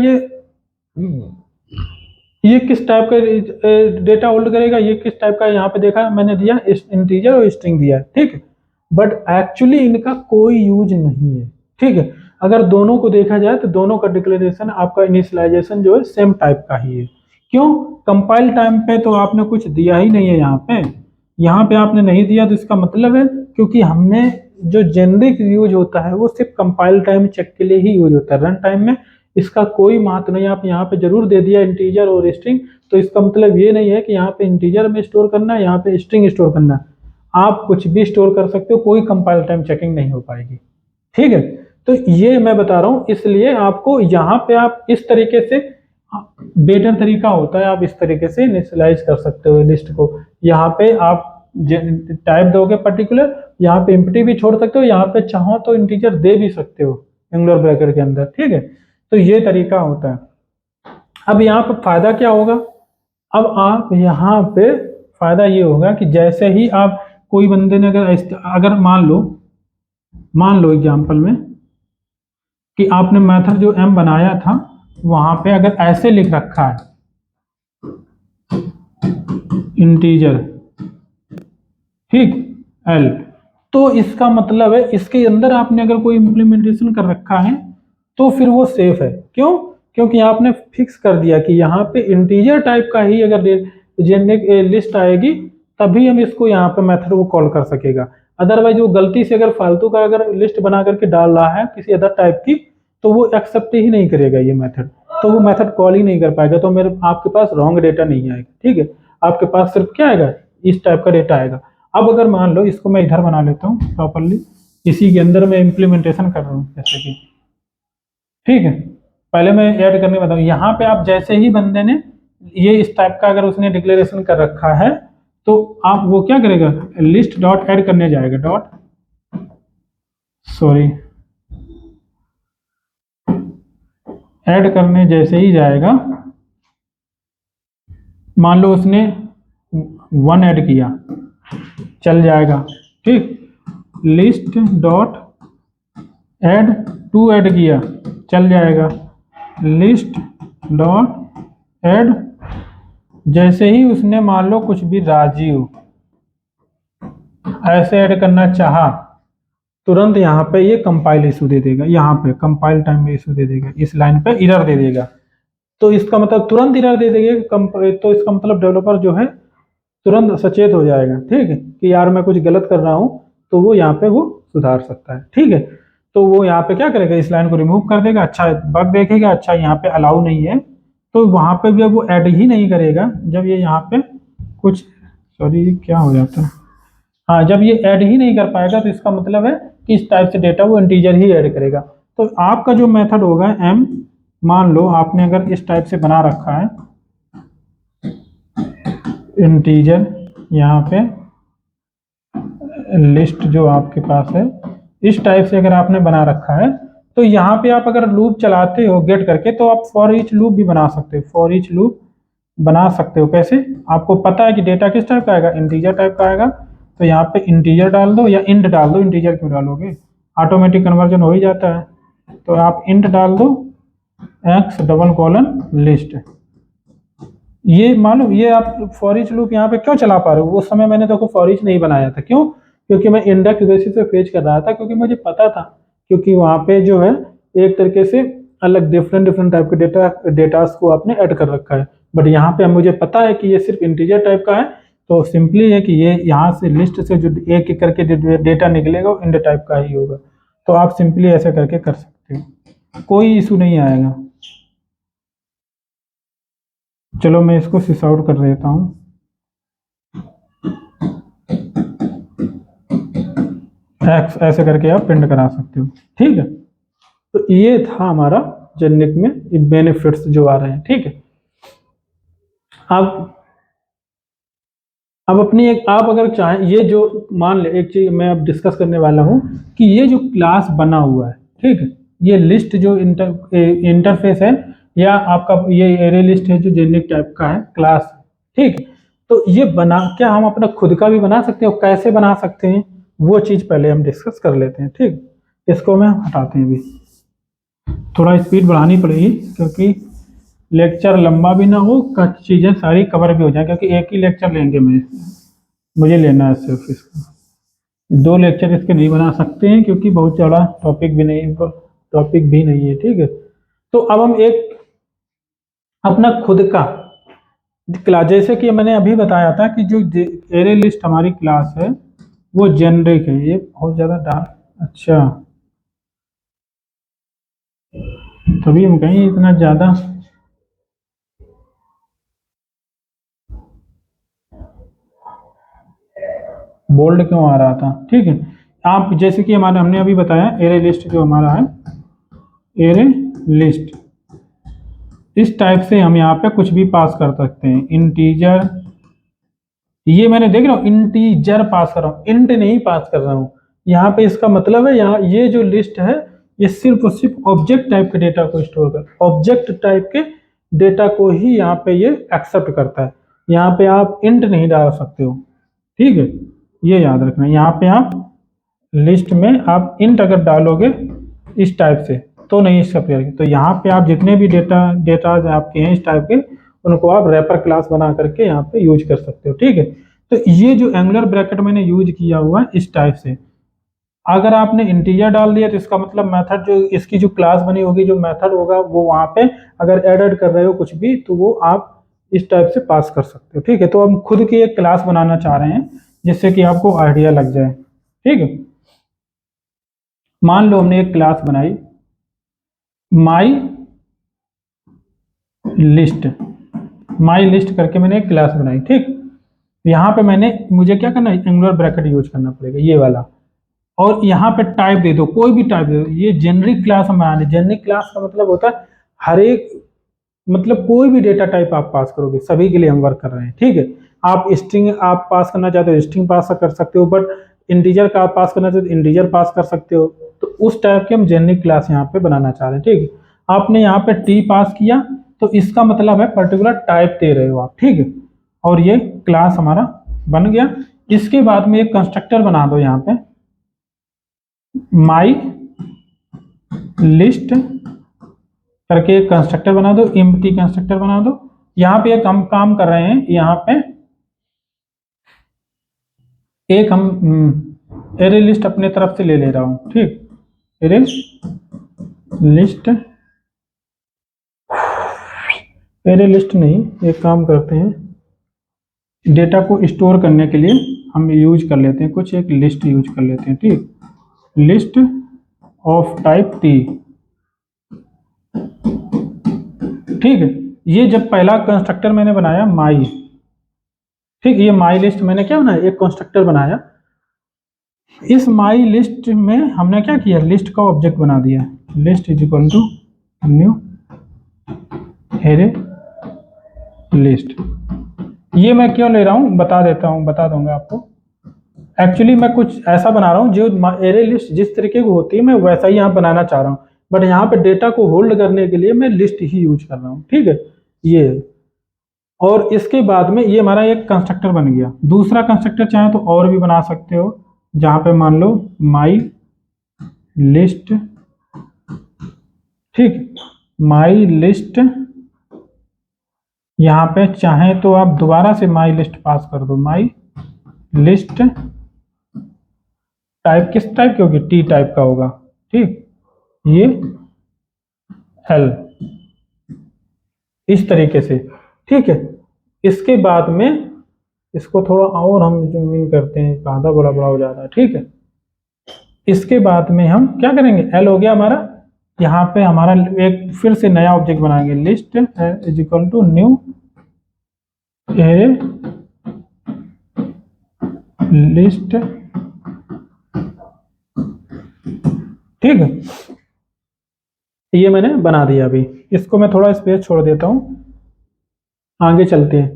ये किस टाइप का डेटा होल्ड करेगा, ये किस टाइप का, यहाँ पे देखा मैंने दिया इंटीजर और स्ट्रिंग दिया, ठीक है। बट एक्चुअली इनका कोई यूज नहीं है, ठीक है। अगर दोनों को देखा जाए तो दोनों का डिक्लेरेशन, आपका इनिशियलाइजेशन जो है सेम टाइप का ही है। क्यों? कंपाइल टाइम पे तो आपने कुछ दिया ही नहीं है, यहाँ पे आपने नहीं दिया, तो इसका मतलब है क्योंकि हमने जो जेनरिक यूज होता है वो सिर्फ कंपाइल टाइम चेक के लिए ही यूज होता है, रन टाइम में इसका कोई महत्व नहीं। आप यहाँ पे जरूर दे दिया इंटीजर और स्ट्रिंग, तो इसका मतलब ये नहीं है कि यहाँ पे इंटीजर में स्टोर करना है, यहाँ पे स्ट्रिंग स्टोर करना है, आप कुछ भी स्टोर कर सकते हो, कोई कंपाइल टाइम चेकिंग नहीं हो पाएगी, ठीक है। तो ये मैं बता रहा हूँ, इसलिए आपको यहाँ पे आप इस तरीके से, बेटर तरीका होता है, आप इस तरीके से इनिशियलाइज कर सकते हो लिस्ट को। यहाँ पे आप टाइप दोगे पर्टिकुलर, यहाँ पे एम्प्टी भी छोड़ सकते हो, यहाँ पे चाहो तो इंटीजर दे भी सकते हो एंगुलर ब्रैकेट के अंदर, ठीक है। तो ये तरीका होता है। अब यहाँ पर फायदा क्या होगा? अब आप यहाँ पे फायदा ये होगा कि जैसे ही आप कोई बंदे ने अगर मान लो एग्जाम्पल में कि आपने मेथड जो m बनाया था वहां पे अगर ऐसे लिख रखा है इंटीजर, ठीक, l, तो इसका मतलब है इसके अंदर आपने अगर कोई इंप्लीमेंटेशन कर रखा है तो फिर वो सेफ है। क्यों? क्योंकि आपने फिक्स कर दिया कि यहाँ पे इंटीजर टाइप का ही अगर जेनेरिक लिस्ट आएगी तभी हम इसको यहाँ पे मेथड को कॉल कर सकेगा। अदरवाइज वो गलती से अगर फालतू का अगर लिस्ट बना करके डाल रहा है किसी अदर टाइप की, तो वो एक्सेप्ट ही नहीं करेगा ये मेथड, तो वो मेथड कॉल ही नहीं कर पाएगा, तो मेरे आपके पास रॉन्ग डेटा नहीं आएगा, ठीक है। आपके पास सिर्फ क्या आएगा, इस टाइप का डेटा आएगा। अब अगर मान लो इसको मैं इधर बना लेता हूँ प्रॉपरली, इसी के अंदर मैं इम्प्लीमेंटेशन कर रहा हूँ जैसे कि, ठीक है। पहले मैं ऐड करने बताऊँ, यहाँ पे आप जैसे ही बंदे ने ये इस टाइप का अगर उसने डिक्लेरेशन कर रखा है तो आप वो क्या करेगा, लिस्ट डॉट ऐड करने जाएगा, ऐड करने जैसे ही जाएगा, मान लो उसने 1 ऐड किया, चल जाएगा, ठीक। लिस्ट डॉट ऐड 2 ऐड किया, चल जाएगा। लिस्ट डॉट ऐड, जैसे ही उसने मान लो कुछ भी राजीव ऐसे ऐड करना चाहा, तुरंत यहाँ पे ये कंपाइल इशू दे देगा, यहाँ पे कंपाइल टाइम में इशू दे देगा, इस लाइन पे एरर दे देगा। तो इसका मतलब तुरंत एरर दे देगा, तो इसका मतलब डेवलपर जो है तुरंत सचेत हो जाएगा, ठीक है, कि यार मैं कुछ गलत कर रहा हूँ, तो वो यहाँ पे वो सुधार सकता है, ठीक है। तो वो यहाँ पे क्या करेगा, इस लाइन को रिमूव कर देगा, अच्छा बग देखेगा, अच्छा यहाँ पे अलाउ नहीं है, तो वहाँ पे भी अब वो ऐड ही नहीं करेगा जब ये यहाँ पे कुछ, सॉरी क्या हो जाता है, हाँ, जब ये ऐड ही नहीं कर पाएगा तो इसका मतलब है कि इस टाइप से डेटा वो इंटीजर ही ऐड करेगा। तो आपका जो मेथड होगा m, मान लो आपने अगर इस टाइप से बना रखा है इंटीजर, यहाँ पे लिस्ट जो आपके पास है इस टाइप से अगर आपने बना रखा है, तो यहाँ पे आप अगर लूप चलाते हो गेट करके, तो आप फॉर ईच लूप भी बना सकते हो, फॉर ईच लूप बना सकते हो। कैसे? आपको पता है कि डेटा किस टाइप का आएगा, इंटीजर टाइप का आएगा, तो यहाँ पे इंटीजर डाल दो या इंट डाल दो, इंटीजर क्यों डालोगे, ऑटोमेटिक कन्वर्जन हो ही जाता है, तो आप इंट डाल दो x : लिस्ट, ये मालूम, ये आप फॉर ईच लूप यहाँ पे क्यों चला पा रहे हो? उस समय मैंने देखो फॉर ईच नहीं बनाया था, क्यों? क्योंकि मैं इंडेक्स बेसिस पे फेच कर रहा था, क्योंकि मुझे पता था, क्योंकि वहाँ पे जो है एक तरीके से अलग डिफरेंट डिफरेंट टाइप के डेटास को आपने ऐड कर रखा है। बट यहाँ पे मुझे पता है कि ये सिर्फ इंटीजर टाइप का है, तो सिंपली है कि ये यहाँ से लिस्ट से जो एक एक करके डेटा निकलेगा वो इंट टाइप का ही होगा। तो आप सिंपली ऐसे करके कर सकते हो, कोई इशू नहीं आएगा। चलो मैं इसको सिस आउट कर देता हूँ। एक्स ऐसे करके आप प्रिंट करा सकते हो, ठीक है। तो ये था हमारा जेनिक में बेनिफिट्स जो आ रहे हैं, ठीक है। अब अपनी एक, आप अगर चाहें, ये जो मान ले, एक चीज मैं अब डिस्कस करने वाला हूँ कि ये जो क्लास बना हुआ है, ठीक है, ये लिस्ट जो इंटरफेस है, या आपका ये एरे लिस्ट है जो जेनिक टाइप का है क्लास, ठीक है। तो ये बना, क्या हम अपना खुद का भी बना सकते हैं, और कैसे बना सकते हैं वो चीज पहले हम डिस्कस कर लेते हैं, ठीक। इसको मैं हटाते हैं अभी, थोड़ा स्पीड बढ़ानी पड़ेगी क्योंकि लेक्चर लंबा भी ना हो, चीज़ें सारी कवर भी हो जाए, क्योंकि एक ही लेक्चर लेंगे मुझे लेना है सिर्फ इसका, दो लेक्चर इसके नहीं बना सकते हैं क्योंकि बहुत ज़्यादा टॉपिक भी नहीं है, ठीक है। तो अब हम एक अपना खुद का क्लास, जैसे कि मैंने अभी बताया था कि जो एरे लिस्ट हमारी क्लास है वो जेनरिक है, ये बहुत ज़्यादा डार्क, अच्छा तभी हम कहीं इतना ज़्यादा बोल्ड क्यों आ रहा था, ठीक है। आप जैसे कि हमारे, हमने अभी बताया एरे लिस्ट जो हमारा है, एरे लिस्ट इस टाइप से हम यहाँ पे कुछ भी पास कर सकते हैं, इंटीजर, ये मैंने देख रहा हूँ इंटीजर पास कर रहा हूँ, इंट नहीं पास कर रहा हूँ यहाँ पे। इसका मतलब है यहाँ ये जो लिस्ट है ये सिर्फ और सिर्फ ऑब्जेक्ट टाइप के डेटा को स्टोर कर, ऑब्जेक्ट टाइप के डेटा को ही यहाँ पे ये एक्सेप्ट करता है। यहाँ पे आप इंट नहीं डाल सकते हो, ठीक है, ये याद रखना। यहाँ पे आप लिस्ट में आप इंट अगर डालोगे इस टाइप से तो नहीं एक्सेप्ट करेगी। तो यहाँ पे आप जितने भी डेटा आपके हैं इस टाइप के, उनको आप रैपर क्लास बना करके यहाँ पे यूज कर सकते हो, ठीक है। तो ये जो एंगुलर ब्रैकेट मैंने यूज किया हुआ है इस टाइप से, अगर आपने इंटीजर डाल दिया तो इसका मतलब मेथड जो इसकी जो क्लास बनी होगी, जो मेथड होगा वो वहाँ पे अगर एड कर रहे हो कुछ भी तो वो आप इस टाइप से पास कर सकते हो, ठीक है। तो हम खुद की एक क्लास बनाना चाह रहे हैं जिससे कि आपको आइडिया लग जाए, ठीक है। मान लो हमने एक क्लास बनाई माई लिस्ट, माई लिस्ट करके मैंने एक क्लास बनाई, ठीक। यहाँ पे मुझे क्या करना है, एंगुलर ब्रैकेट यूज करना पड़ेगा ये वाला, और यहाँ पे टाइप दे दो, कोई भी टाइप दे दो। ये जेनरिक क्लास हम बना, जेनरिक क्लास का मतलब होता है हर एक, मतलब कोई भी डेटा टाइप आप पास करोगे सभी के लिए हम वर्क कर रहे हैं, ठीक है। आप स्ट्रिंग आप पास करना चाहते हो स्ट्रिंग पास कर सकते हो, बट इंटीजर का आप पास करना चाहते हो इंटीजर पास कर सकते हो। तो उस टाइप के हम जेनरिक क्लास यहाँ पे बनाना चाह रहे हैं, ठीक है। आपने यहाँ पे टी पास किया तो इसका मतलब है पर्टिकुलर टाइप दे रहे हो आप, ठीक है। और ये क्लास हमारा बन गया। इसके बाद में एक कंस्ट्रक्टर बना दो यहाँ पे, माई लिस्ट करके एक कंस्ट्रक्टर बना दो, एम्प्टी कंस्ट्रक्टर बना दो। यहाँ पे एक हम काम कर रहे हैं, यहाँ पे एक हम एरे लिस्ट अपने तरफ से ले ले रहा हूँ, ठीक। एरे लिस्ट, एरे लिस्ट नहीं, एक काम करते हैं डेटा को स्टोर करने के लिए हम यूज कर लेते हैं कुछ, एक लिस्ट यूज कर लेते हैं, ठीक। लिस्ट ऑफ टाइप टी, ठीक है। ये जब पहला कंस्ट्रक्टर मैंने बनाया माई, ठीक, ये माई लिस्ट मैंने क्या बनाया, एक कंस्ट्रक्टर बनाया। इस माई लिस्ट में हमने क्या किया, लिस्ट का ऑब्जेक्ट बना दिया, list is equal to new array list. ये मैं क्यों ले रहा हूँ बता देता हूँ, बता दूंगा आपको। एक्चुअली मैं कुछ ऐसा बना रहा हूँ जो एरे लिस्ट जिस तरीके की होती है मैं वैसा ही यहाँ बनाना चाह रहा हूँ, बट यहाँ पे डेटा को होल्ड करने के लिए मैं लिस्ट ही यूज कर रहा हूँ, ठीक है। ये, और इसके बाद में ये हमारा एक कंस्ट्रक्टर बन गया। दूसरा कंस्ट्रक्टर चाहे तो और भी बना सकते हो, जहाँ पे मान लो माई लिस्ट, ठीक, माई लिस्ट यहाँ पे चाहे तो आप दोबारा से माई लिस्ट पास कर दो, माई लिस्ट टाइप किस टाइप की होगी, टी टाइप का होगा, ठीक, ये एल इस तरीके से, ठीक है। इसके बाद में इसको थोड़ा और हम जूम इन करते हैं, आधा बड़ा बड़ा हो जाता है, ठीक है। इसके बाद में हम क्या करेंगे, एल हो गया हमारा, यहाँ पे हमारा एक फिर से नया ऑब्जेक्ट बनाएंगे, list is equal to new array list, ठीक है। ये मैंने बना दिया। अभी इसको मैं थोड़ा स्पेस छोड़ देता हूँ, आगे चलते हैं।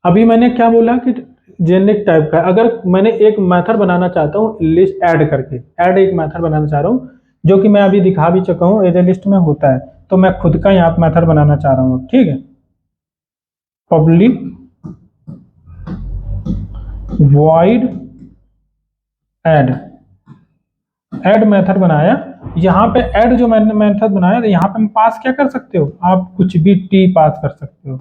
अभी मैंने क्या बोला कि जेनेरिक टाइप का, अगर मैंने एक मेथड बनाना चाहता हूँ लिस्ट ऐड करके, ऐड एक मेथड बनाना चाह रहा हूँ जो कि मैं अभी दिखा भी चुका हूँ, एज ए लिस्ट में होता है, तो मैं खुद का यहाँ मेथड बनाना चाह रहा हूँ, ठीक है। Public void add, add method बनाया। यहाँ पे ऐड जो मैंने मेथड बनाया, तो यहाँ पे हम पास क्या कर सकते हो, आप कुछ भी टी पास कर सकते हो,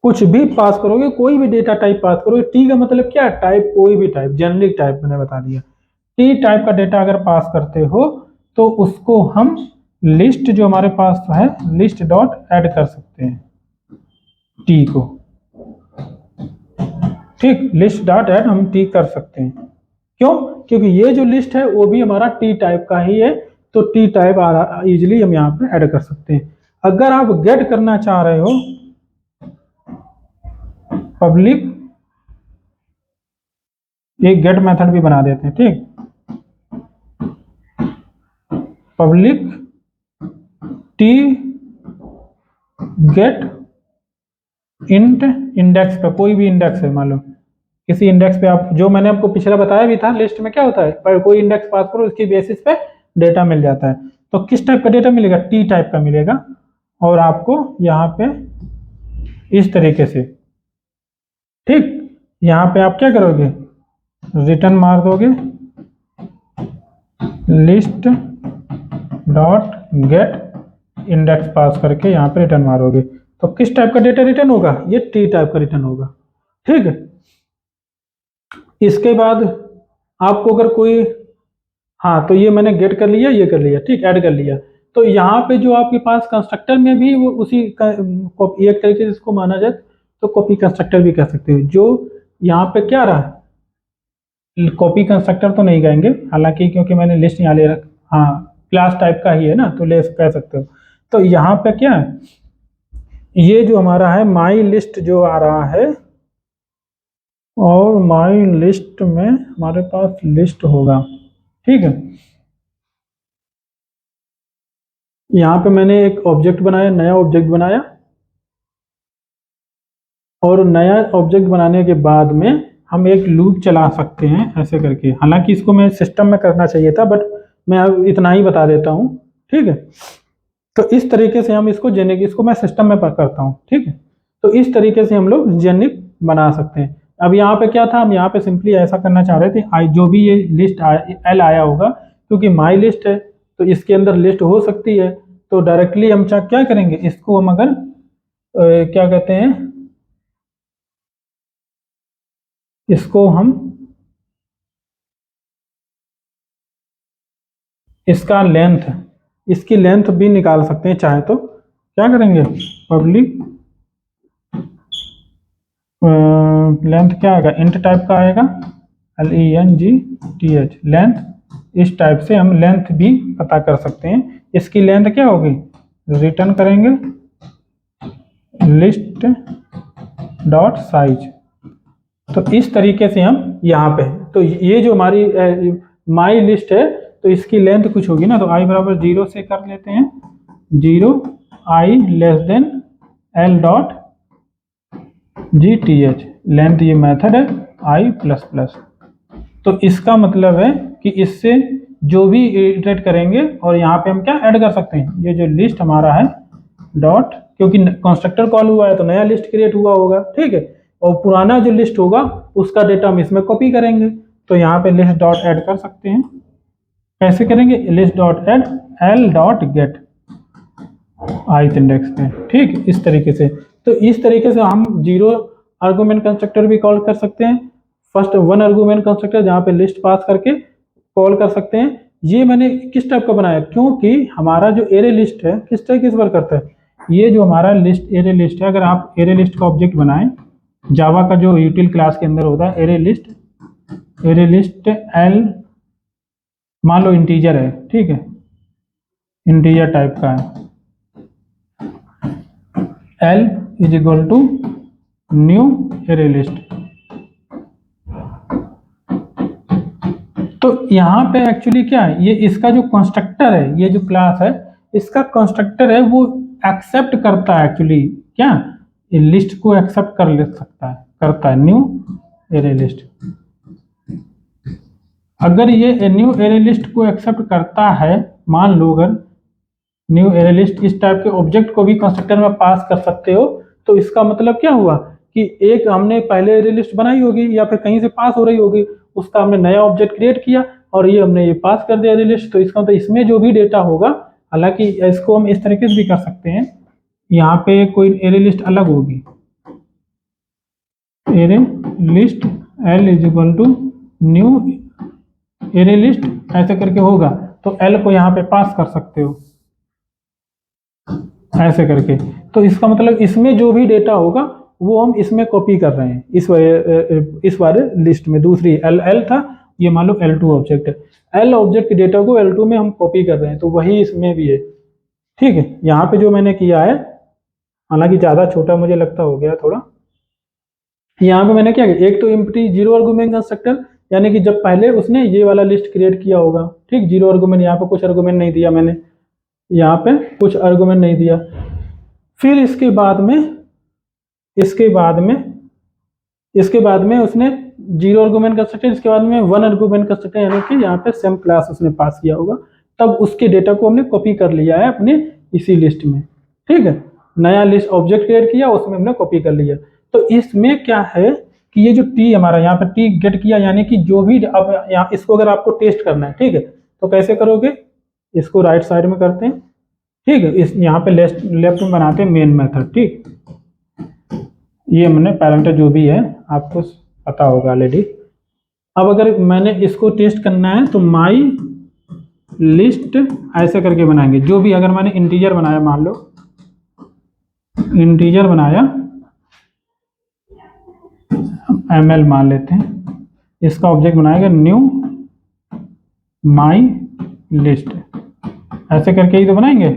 कुछ भी पास करोगे, कोई भी डेटा टाइप पास करोगे। टी का मतलब क्या है, टाइप, कोई भी टाइप, जेनरिक टाइप मैंने बता दिया। टी टाइप का डेटा अगर पास करते हो तो उसको हम लिस्ट जो हमारे पास है, लिस्ट डॉट ऐड कर सकते हैं टी को, ठीक, लिस्ट डॉट ऐड हम टी कर सकते हैं। क्यों, क्योंकि ये जो लिस्ट है वो भी हमारा टी टाइप का ही है, तो टी टाइप इजिली हम यहाँ पे ऐड कर सकते हैं। अगर आप गेट करना चाह रहे हो, पब्लिक एक गेट मेथड भी बना देते हैं, ठीक, public T get int index पे, कोई भी इंडेक्स है, मान लो किसी इंडेक्स पे आप, जो मैंने आपको पिछला बताया भी था, लिस्ट में क्या होता है, पर कोई इंडेक्स पास करो उसकी बेसिस पे डेटा मिल जाता है। तो किस टाइप का डेटा मिलेगा, टी टाइप का मिलेगा, और आपको यहाँ पे इस तरीके से, ठीक, यहाँ पे आप क्या करोगे, रिटर्न मार दोगे लिस्ट डॉट गेट इंडेक्स पास करके यहाँ पे रिटर्न मारोगे, तो किस टाइप का डेटा रिटर्न होगा, ये टी टाइप का रिटर्न होगा, ठीक है। इसके बाद आपको अगर कोई, हाँ, तो ये मैंने गेट कर लिया, ये कर लिया, ठीक, ऐड कर लिया। तो यहाँ पे जो आपके पास कंस्ट्रक्टर में भी वो उसी का एक तरीके से इसको माना जाए तो कॉपी कंस्ट्रक्टर भी कह सकते हो। जो यहाँ पे क्या रहा, कॉपी कंस्ट्रक्टर तो नहीं कहेंगे हालांकि, क्योंकि मैंने लिस्ट यहाँ ले रखा, हाँ, क्लास टाइप का ही है ना, तो ले कह सकते हो। तो यहाँ पे क्या है, ये जो हमारा है माई लिस्ट जो आ रहा है, और माई लिस्ट में हमारे पास लिस्ट होगा, ठीक है। यहाँ पे मैंने एक ऑब्जेक्ट बनाया, नया ऑब्जेक्ट बनाया, और नया ऑब्जेक्ट बनाने के बाद में हम एक लूप चला सकते हैं ऐसे करके। हालांकि इसको मैं सिस्टम में करना चाहिए था, बट मैं अब इतना ही बता देता हूँ, ठीक है। तो इस तरीके से हम इसको जेनिक, इसको मैं सिस्टम में करता हूँ, ठीक है। तो इस तरीके से हम लोग जेनिक बना सकते हैं। अब यहाँ पे क्या था, हम यहाँ पे सिंपली ऐसा करना चाह रहे थे, आई जो भी ये लिस्ट एल आया होगा, क्योंकि माई लिस्ट है तो इसके अंदर लिस्ट हो सकती है, तो डायरेक्टली हम क्या करेंगे, इसको हम अगर क्या कहते हैं, इसको हम इसका लेंथ, इसकी लेंथ भी निकाल सकते हैं चाहे तो। क्या करेंगे, पब्लिक लेंथ क्या आएगा, इंट टाइप का आएगा, LENGTH लेंथ, इस टाइप से हम लेंथ भी पता कर सकते हैं। इसकी लेंथ क्या होगी, रिटर्न करेंगे लिस्ट डॉट साइज। तो इस तरीके से हम यहाँ पे, तो ये जो हमारी माई लिस्ट है, तो इसकी लेंथ कुछ होगी ना, तो i बराबर 0 से कर लेते हैं, 0 i less than l dot GTH, length ये मेथड है i प्लस प्लस। तो इसका मतलब है कि इससे जो भी इटरेट करेंगे, और यहाँ पे हम क्या ऐड कर सकते हैं, ये जो लिस्ट हमारा है डॉट, क्योंकि कंस्ट्रक्टर कॉल हुआ है तो नया लिस्ट क्रिएट हुआ होगा, ठीक है, और पुराना जो लिस्ट होगा उसका डेटा हम इसमें कॉपी करेंगे। तो यहाँ पे लिस्ट डॉट ऐड कर सकते हैं, कैसे करेंगे, list dot add l dot gate, ith index पे, ठीक, इस तरीके से। तो इस तरीके से हम जीरो आर्गुमेंट कंस्ट्रक्टर भी कॉल कर सकते हैं, फर्स्ट वन आर्गुमेंट कंस्ट्रक्टर जहाँ पे लिस्ट पास करके कॉल कर सकते हैं। ये मैंने किस टाइप का बनाया, क्योंकि हमारा जो एरे लिस्ट है किस टाइप किस बार करता है, ये जो हमारा लिस्ट एरे लिस्ट है, अगर आप एरे लिस्ट का ऑब्जेक्ट बनाएं जावा का जो यूटिल क्लास के अंदर होता है, एरे लिस्ट एल मान लो इंटीजर है, ठीक है, इंटीजर टाइप का है, L is equal to new array list. तो यहाँ पे एक्चुअली क्या है, ये इसका जो कंस्ट्रक्टर है, ये जो क्लास है इसका कंस्ट्रक्टर है वो एक्सेप्ट करता है एक्चुअली क्या, ये लिस्ट को एक्सेप्ट कर ले सकता है, करता है न्यू एरे लिस्ट। अगर ये न्यू एरे लिस्ट को एक्सेप्ट करता है, मान लो अगर न्यू एरे लिस्ट इस टाइप के ऑब्जेक्ट को भी कंस्ट्रक्टर में पास कर सकते हो, तो इसका मतलब क्या हुआ कि एक हमने पहले एरे लिस्ट बनाई होगी या फिर कहीं से पास हो रही होगी, उसका हमने नया ऑब्जेक्ट क्रिएट किया और ये हमने ये पास कर दिया एरे लिस्ट। तो इसका मतलब इसमें जो भी डेटा होगा, हालांकि इसको हम इस तरीके से भी कर सकते हैं, यहाँ पे कोई एरे लिस्ट अलग होगी, array list L is equal to new array list ऐसे करके होगा, तो एल को यहाँ पे पास कर सकते हो ऐसे करके। तो इसका मतलब इसमें जो भी डेटा होगा वो हम इसमें कॉपी कर रहे हैं, इस वाले लिस्ट में। दूसरी एल था, ये मान लो L2 ऑब्जेक्ट है, L ऑब्जेक्ट के डेटा को L2 में हम कॉपी कर रहे हैं, तो वही इसमें भी है, ठीक है। यहाँ पे जो मैंने किया है, हालांकि ज़्यादा छोटा मुझे लगता हो गया थोड़ा, यहाँ पे मैंने क्या किया, एक तो एम्प्टी जीरो आर्गुमेंट कंस्ट्रक्टर, यानी कि जब पहले उसने ये वाला लिस्ट क्रिएट किया होगा, ठीक, जीरो आर्गुमेंट, यहाँ पे कुछ आर्गुमेंट नहीं दिया मैंने, यहाँ पे कुछ आर्गुमेंट नहीं दिया। फिर इसके बाद में उसने जीरो आर्गुमेंट कंस्ट्रक्टर, इसके बाद में वन आर्गुमेंट कंस्ट्रक्टर, यानी कि यहाँ पे सेम क्लास उसने पास किया होगा, तब उसके डेटा को हमने कॉपी कर लिया है अपने इसी लिस्ट में, ठीक है। नया लिस्ट ऑब्जेक्ट क्रिएट किया, उसमें हमने कॉपी कर लिया। तो इसमें क्या है कि ये जो टी हमारा यहाँ पे टी गेट किया, यानी कि जो भी, अब यहाँ इसको अगर आपको टेस्ट करना है, ठीक है, तो कैसे करोगे, इसको राइट साइड में करते हैं, ठीक है, इस यहाँ पे लेफ्ट में बनाते हैं मेन मेथड, ठीक, ये हमने पैरामीटर जो भी है आपको पता होगा ऑलरेडी। अब अगर मैंने इसको टेस्ट करना है तो माई लिस्ट ऐसे करके बनाएंगे, जो भी, अगर मैंने इंटीजर बनाया, मान लो इंटीजर बनाया, ml मान लेते हैं, इसका ऑब्जेक्ट बनाएगा न्यू माई लिस्ट, ऐसे करके ही तो बनाएंगे।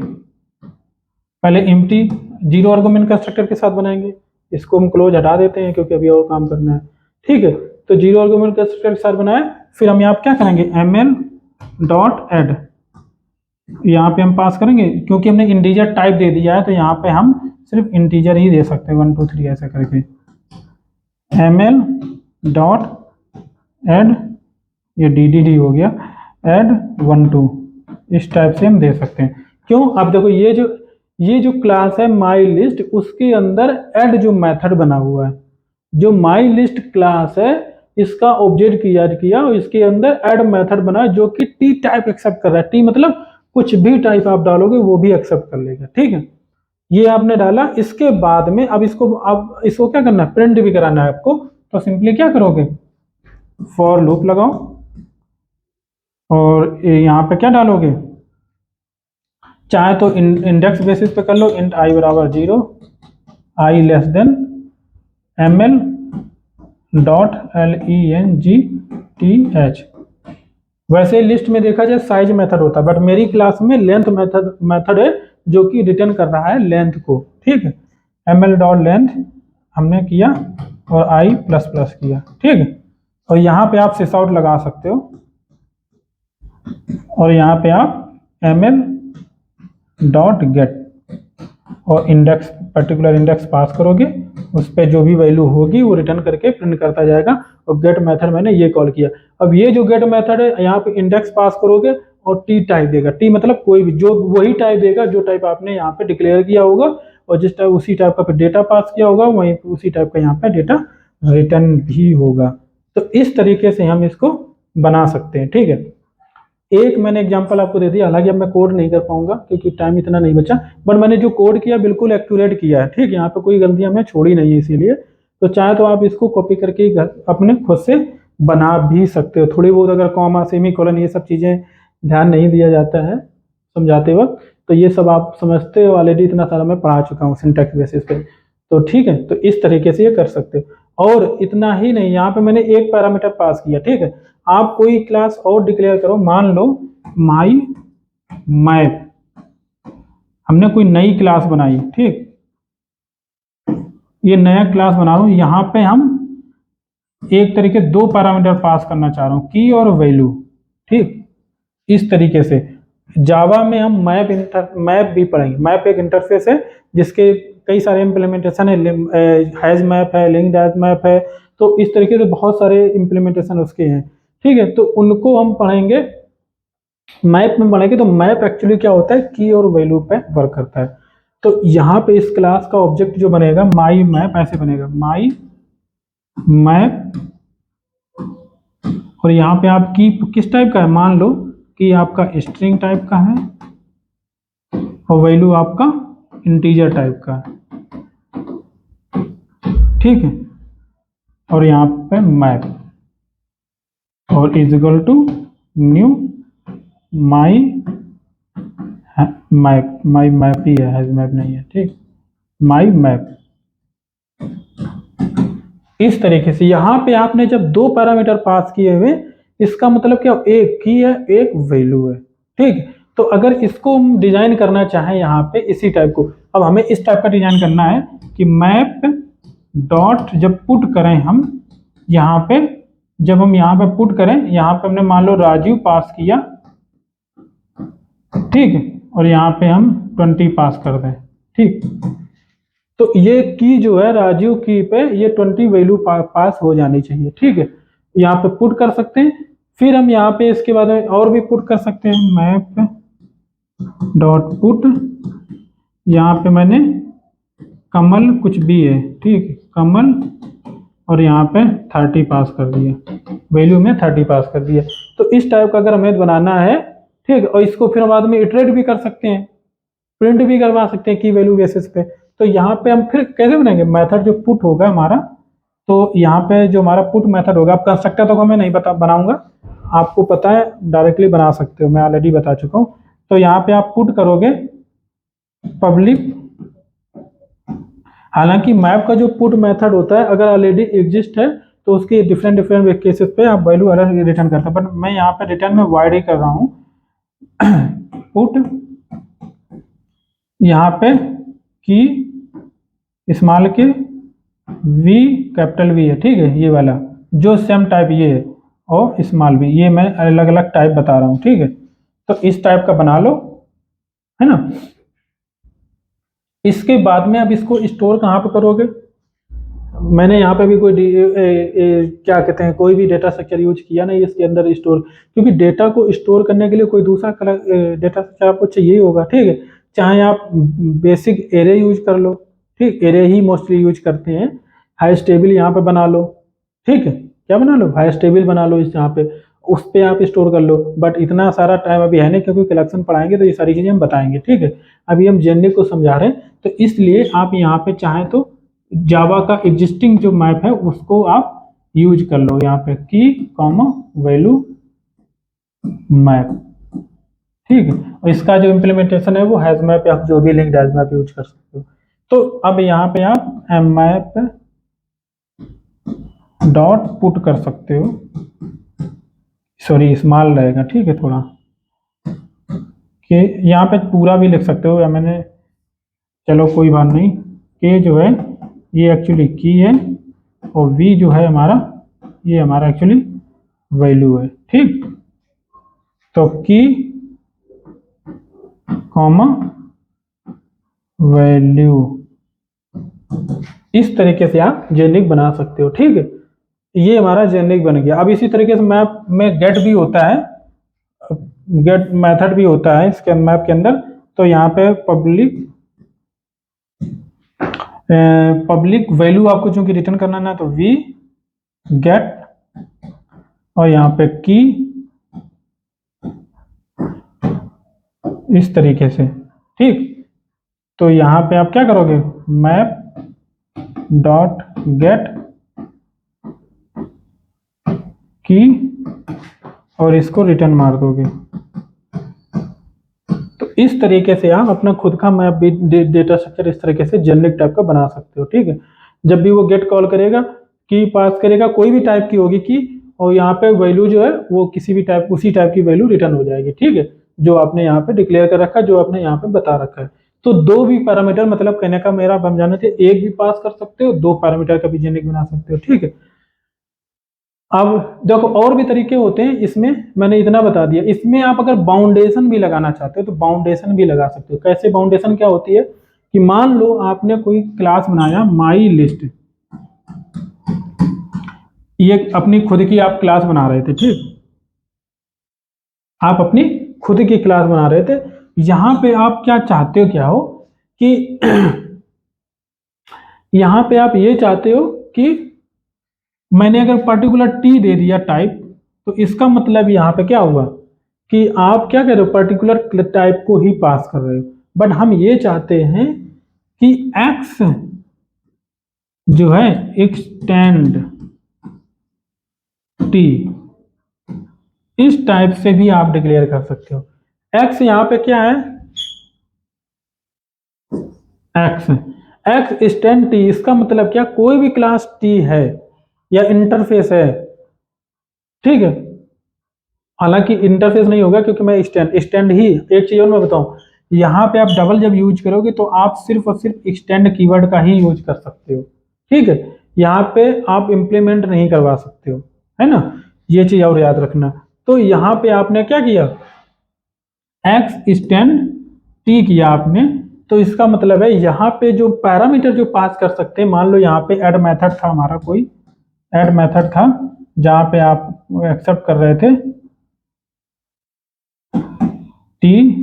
पहले एम्प्टी जीरो आर्गुमेंट कंस्ट्रक्टर के साथ बनाएंगे, इसको हम क्लोज हटा देते हैं क्योंकि अभी और काम करना है, ठीक है। तो जीरो आर्गुमेंट कंस्ट्रक्टर के साथ बनाया, फिर हम यहाँ क्या करेंगे, ml डॉट एड, यहाँ पे हम पास करेंगे, क्योंकि हमने इंटीजर टाइप दे दिया है तो यहाँ पे हम सिर्फ इंटीजर ही दे सकते हैं, 1 2 3 ऐसे करके, ml डॉट एड, ये dd हो गया, एड 1 2, इस टाइप से हम दे सकते हैं। क्यों, आप देखो ये जो क्लास है माई लिस्ट, उसके अंदर ऐड जो मेथड बना हुआ है, जो माई लिस्ट क्लास है इसका ऑब्जेक्ट किया और इसके अंदर ऐड मेथड बना जो कि टी टाइप एक्सेप्ट कर रहा है। टी मतलब कुछ भी टाइप आप डालोगे वो भी एक्सेप्ट कर लेगा, ठीक है। ये आपने डाला, इसके बाद में अब इसको क्या करना है, प्रिंट भी कराना है आपको, तो सिंपली क्या करोगे, फॉर लूप लगाओ और यहाँ पे क्या डालोगे, चाहे तो इंडेक्स बेसिस पे कर लो, इंट आई बराबर 0, i less than ml dot length। वैसे लिस्ट में देखा जाए साइज मेथड होता है, बट मेरी क्लास में लेंथ मेथड है जो कि रिटर्न कर रहा है लेंथ को, ठीक है। ml डॉट लेंथ हमने किया और i प्लस प्लस किया, ठीक है। और यहाँ पे आप सिस आउट लगा सकते हो और यहाँ पे आप ml डॉट गेट और इंडेक्स, पर्टिकुलर इंडेक्स पास करोगे, उस पर जो भी वैल्यू होगी वो रिटर्न करके प्रिंट करता जाएगा। और गेट मेथड मैंने ये कॉल किया। अब ये जो गेट मेथड है, यहाँ पे इंडेक्स पास करोगे और टी टाइप देगा, टी मतलब कोई भी, जो वही टाइप देगा जो टाइप आपने यहाँ पे डिक्लेयर किया होगा, और जिस टाइप उसी टाइप का फिर डेटा पास किया होगा वहीं उसी टाइप का यहाँ पे डेटा रिटर्न भी होगा। तो इस तरीके से हम इसको बना सकते हैं, ठीक है। एक मैंने एग्जांपल आपको दे दिया, हालांकि अब मैं कोड नहीं कर पाऊंगा क्योंकि टाइम इतना नहीं बचा, बट मैंने जो कोड किया बिल्कुल एक्यूरेट किया है, ठीक है, यहाँ पे कोई गलतियां मैं छोड़ी नहीं है, इसीलिए तो चाहे तो आप इसको कॉपी करके अपने खुद से बना भी सकते हो। थोड़ी बहुत अगर कॉमा सेमी कोलन ये सब चीजें ध्यान नहीं दिया जाता है समझाते वक्त, तो ये सब आप समझते हो ऑलरेडी, इतना सारा मैं पढ़ा चुका हूँ सिंटैक्स बेसिस पे। तो ठीक है, तो इस तरीके से ये कर सकते हो। और इतना ही नहीं, यहाँ पे मैंने एक पैरामीटर पास किया, ठीक है, आप कोई क्लास और डिक्लेयर करो, मान लो माई मैप, हमने कोई नई क्लास बनाई, ठीक, ये नया क्लास बना रहा हूं, यहाँ पे हम एक तरीके दो पैरामीटर पास करना चाह रहा हूँ, की और वैल्यू, ठीक, इस तरीके से। जावा में हम मैप भी पढ़ेंगे। मैप एक इंटरफेस है जिसके कई सारे इम्प्लीमेंटेशन है, हैज मैप है, लिंक्ड हैज मैप है, तो इस तरीके से बहुत सारे इम्प्लीमेंटेशन उसके हैं, ठीक है, तो उनको हम पढ़ेंगे। मैप में पढ़ेंगे तो मैप एक्चुअली क्या होता है, की और वैल्यू पे वर्क करता है। तो यहाँ पे इस क्लास का ऑब्जेक्ट जो बनेगा माई मैप, ऐसे बनेगा माई मैप, और यहाँ पे आप की किस टाइप का है, मान लो कि आपका स्ट्रिंग टाइप का है और वैल्यू आपका इंटीजर टाइप का है, ठीक है, और यहाँ पे मैप और is equal to new my map, my map ही है, हैज मैप नहीं है, ठीक, माई मैप। इस तरीके से यहाँ पे आपने जब दो पैरामीटर पास किए हुए, इसका मतलब क्या, एक की है एक वैल्यू है, ठीक। तो अगर इसको हम डिजाइन करना चाहें यहाँ पे इसी टाइप को, अब हमें इस टाइप का डिजाइन करना है कि मैप डॉट जब पुट करें हम यहाँ पे, जब हम यहाँ पे पुट करें, यहाँ पे हमने मान लो राजू पास किया, ठीक है, और यहाँ पे हम 20 पास कर दें, ठीक, तो ये की जो है राजू की पे ये 20 वैल्यू पास हो जानी चाहिए, ठीक है, यहाँ पे पुट कर सकते हैं। फिर हम यहाँ पे इसके बाद में और भी पुट कर सकते हैं, मैप डॉट पुट, यहाँ पे मैंने कमल कुछ भी है, ठीक, कमल, और यहाँ पे 30 पास कर दिया, वैल्यू में 30 पास कर दिया। तो इस टाइप का अगर हमें बनाना है, ठीक, और इसको फिर हम बाद में इटरेट भी कर सकते हैं, प्रिंट भी करवा सकते हैं की वैल्यू बेसिस पे। तो यहाँ पे हम फिर कैसे बनाएंगे, मेथड जो पुट होगा हमारा, तो यहाँ पे जो हमारा पुट मेथड होगा, आप कंस्ट्रक्टर तो मैं नहीं बनाऊंगा, आपको पता है डायरेक्टली बना सकते हो, मैं ऑलरेडी बता चुका हूँ। तो यहाँ पे आप पुट करोगे पब्लिक, हालांकि मैप का जो पुट मेथड होता है अगर ऑलरेडी एग्जिस्ट है तो उसके डिफरेंट डिफरेंट केसेस पे आप वैल्यू अलग रिटर्न करते हैं, बट मैं यहाँ पे रिटर्न में वाइड ही कर रहा हूँ पुट, यहाँ पे की स्मॉल के वी कैपिटल वी है, ठीक है, ये वाला जो सेम टाइप ये है, और स्मॉल वी, ये मैं अलग अलग टाइप बता रहा हूँ, ठीक है, तो इस टाइप का बना लो, है ना। इसके बाद में अब इसको स्टोर कहाँ पे करोगे, मैंने यहाँ पे भी कोई क्या कहते हैं कोई भी डेटा स्ट्रक्चर यूज किया नहीं इसके अंदर स्टोर, क्योंकि डेटा को स्टोर करने के लिए कोई दूसरा डेटा स्ट्रक्चर आपको चाहिए होगा, ठीक है, चाहे आप बेसिक एरे यूज कर लो, ठीक, एरे ही मोस्टली यूज करते हैं, हाइस्ट टेबल यहाँ पे बना लो, ठीक है, क्या बना लो, हाइस्ट टेबल बना लो, इस यहाँ पे उस पर आप स्टोर कर लो, बट इतना सारा टाइम अभी है नहीं क्योंकि कलेक्शन पढ़ाएंगे तो ये सारी चीजें हम बताएंगे, ठीक है, अभी हम जेनरिक को समझा रहे हैं, तो इसलिए आप यहाँ पे चाहें तो जावा का एग्जिस्टिंग जो मैप है उसको आप यूज कर लो, यहाँ पे की कॉमा वैल्यू मैप, ठीक है, और इसका जो इम्प्लीमेंटेशन है वो हैज मैप या जो भी लिंक्ड हैज मैप यूज कर सकते हो। तो अब यहाँ पे आप एम मैप डॉट पुट कर सकते हो, सॉरी स्मॉल रहेगा, ठीक है, थोड़ा कि यहाँ पे पूरा भी लिख सकते हो, या मैंने, चलो कोई बात नहीं, के जो है ये एक्चुअली की है और वी जो है हमारा ये हमारा एक्चुअली वैल्यू है, ठीक, तो की कॉमा वैल्यू, इस तरीके से आप जेनरिक बना सकते हो, ठीक है, ये हमारा जेनरिक बन गया। अब इसी तरीके से मैप में गेट भी होता है, गेट मेथड भी होता है इसके मैप के अंदर, तो यहाँ पे पब्लिक वैल्यू आपको चूंकि रिटर्न करना ना, तो वी गेट और यहाँ पे की इस तरीके से, ठीक। तो यहाँ पे आप क्या करोगे, मैप डॉट गेट की और इसको रिटर्न मार दोगे। तो इस तरीके से आप अपना खुद का मैप भी डेटा स्ट्रक्चर इस तरीके से जेनेरिक टाइप का बना सकते हो, ठीक है। जब भी वो गेट कॉल करेगा, की पास करेगा, कोई भी टाइप की होगी की, और यहाँ पे वैल्यू जो है वो किसी भी टाइप, उसी टाइप की वैल्यू रिटर्न हो जाएगी, ठीक है, जो आपने यहाँ पे डिक्लेयर कर रखा है, जो आपने यहाँ पे बता रखा है। तो दो भी पैरामीटर, मतलब कहने का मेरा समझाना थे, एक भी पास कर सकते हो, दो पैरामीटर का भी जेनेरिक बना सकते हो, ठीक है। अब देखो और भी तरीके होते हैं, इसमें मैंने इतना बता दिया। इसमें आप अगर बाउंडेशन भी लगाना चाहते हो तो बाउंडेशन भी लगा सकते हो। कैसे बाउंडेशन क्या होती है कि मान लो आपने कोई क्लास बनाया माई लिस्ट, ये अपनी खुद की आप क्लास बना रहे थे, ठीक, आप अपनी खुद की क्लास बना रहे थे। यहां पे आप क्या चाहते हो, क्या हो कि यहां पे आप ये चाहते हो कि मैंने अगर पर्टिकुलर टी दे दिया टाइप, तो इसका मतलब यहाँ पे क्या हुआ कि आप क्या कर रहे हो, पर्टिकुलर टाइप को ही पास कर रहे हो। बट हम ये चाहते हैं कि एक्स जो है एक्सटेंड टी, इस टाइप से भी आप डिक्लेयर कर सकते हो। एक्स यहाँ पे क्या है, एक्स, एक्स एक्सटेंड टी, इसका मतलब क्या, कोई भी क्लास टी है या इंटरफेस है, ठीक है। हालांकि इंटरफेस नहीं होगा क्योंकि मैं एक्सटेंड एक्सटेंड ही, एक चीज और मैं बताऊं, यहाँ पे आप डबल जब यूज करोगे तो आप सिर्फ और सिर्फ एक्सटेंड कीवर्ड का ही यूज कर सकते हो, ठीक है। यहाँ पे आप इंप्लीमेंट नहीं करवा सकते हो, है ना, ये चीज और याद रखना। तो यहाँ पे आपने क्या किया, एक्स एक्सटेंड टी किया आपने, तो इसका मतलब है यहाँ पे जो पैरामीटर जो पास कर सकते हैं, मान लो यहाँ पे ऐड मेथड था हमारा, कोई ऐड मेथड था जहाँ पे आप एक्सेप्ट कर रहे थे टी,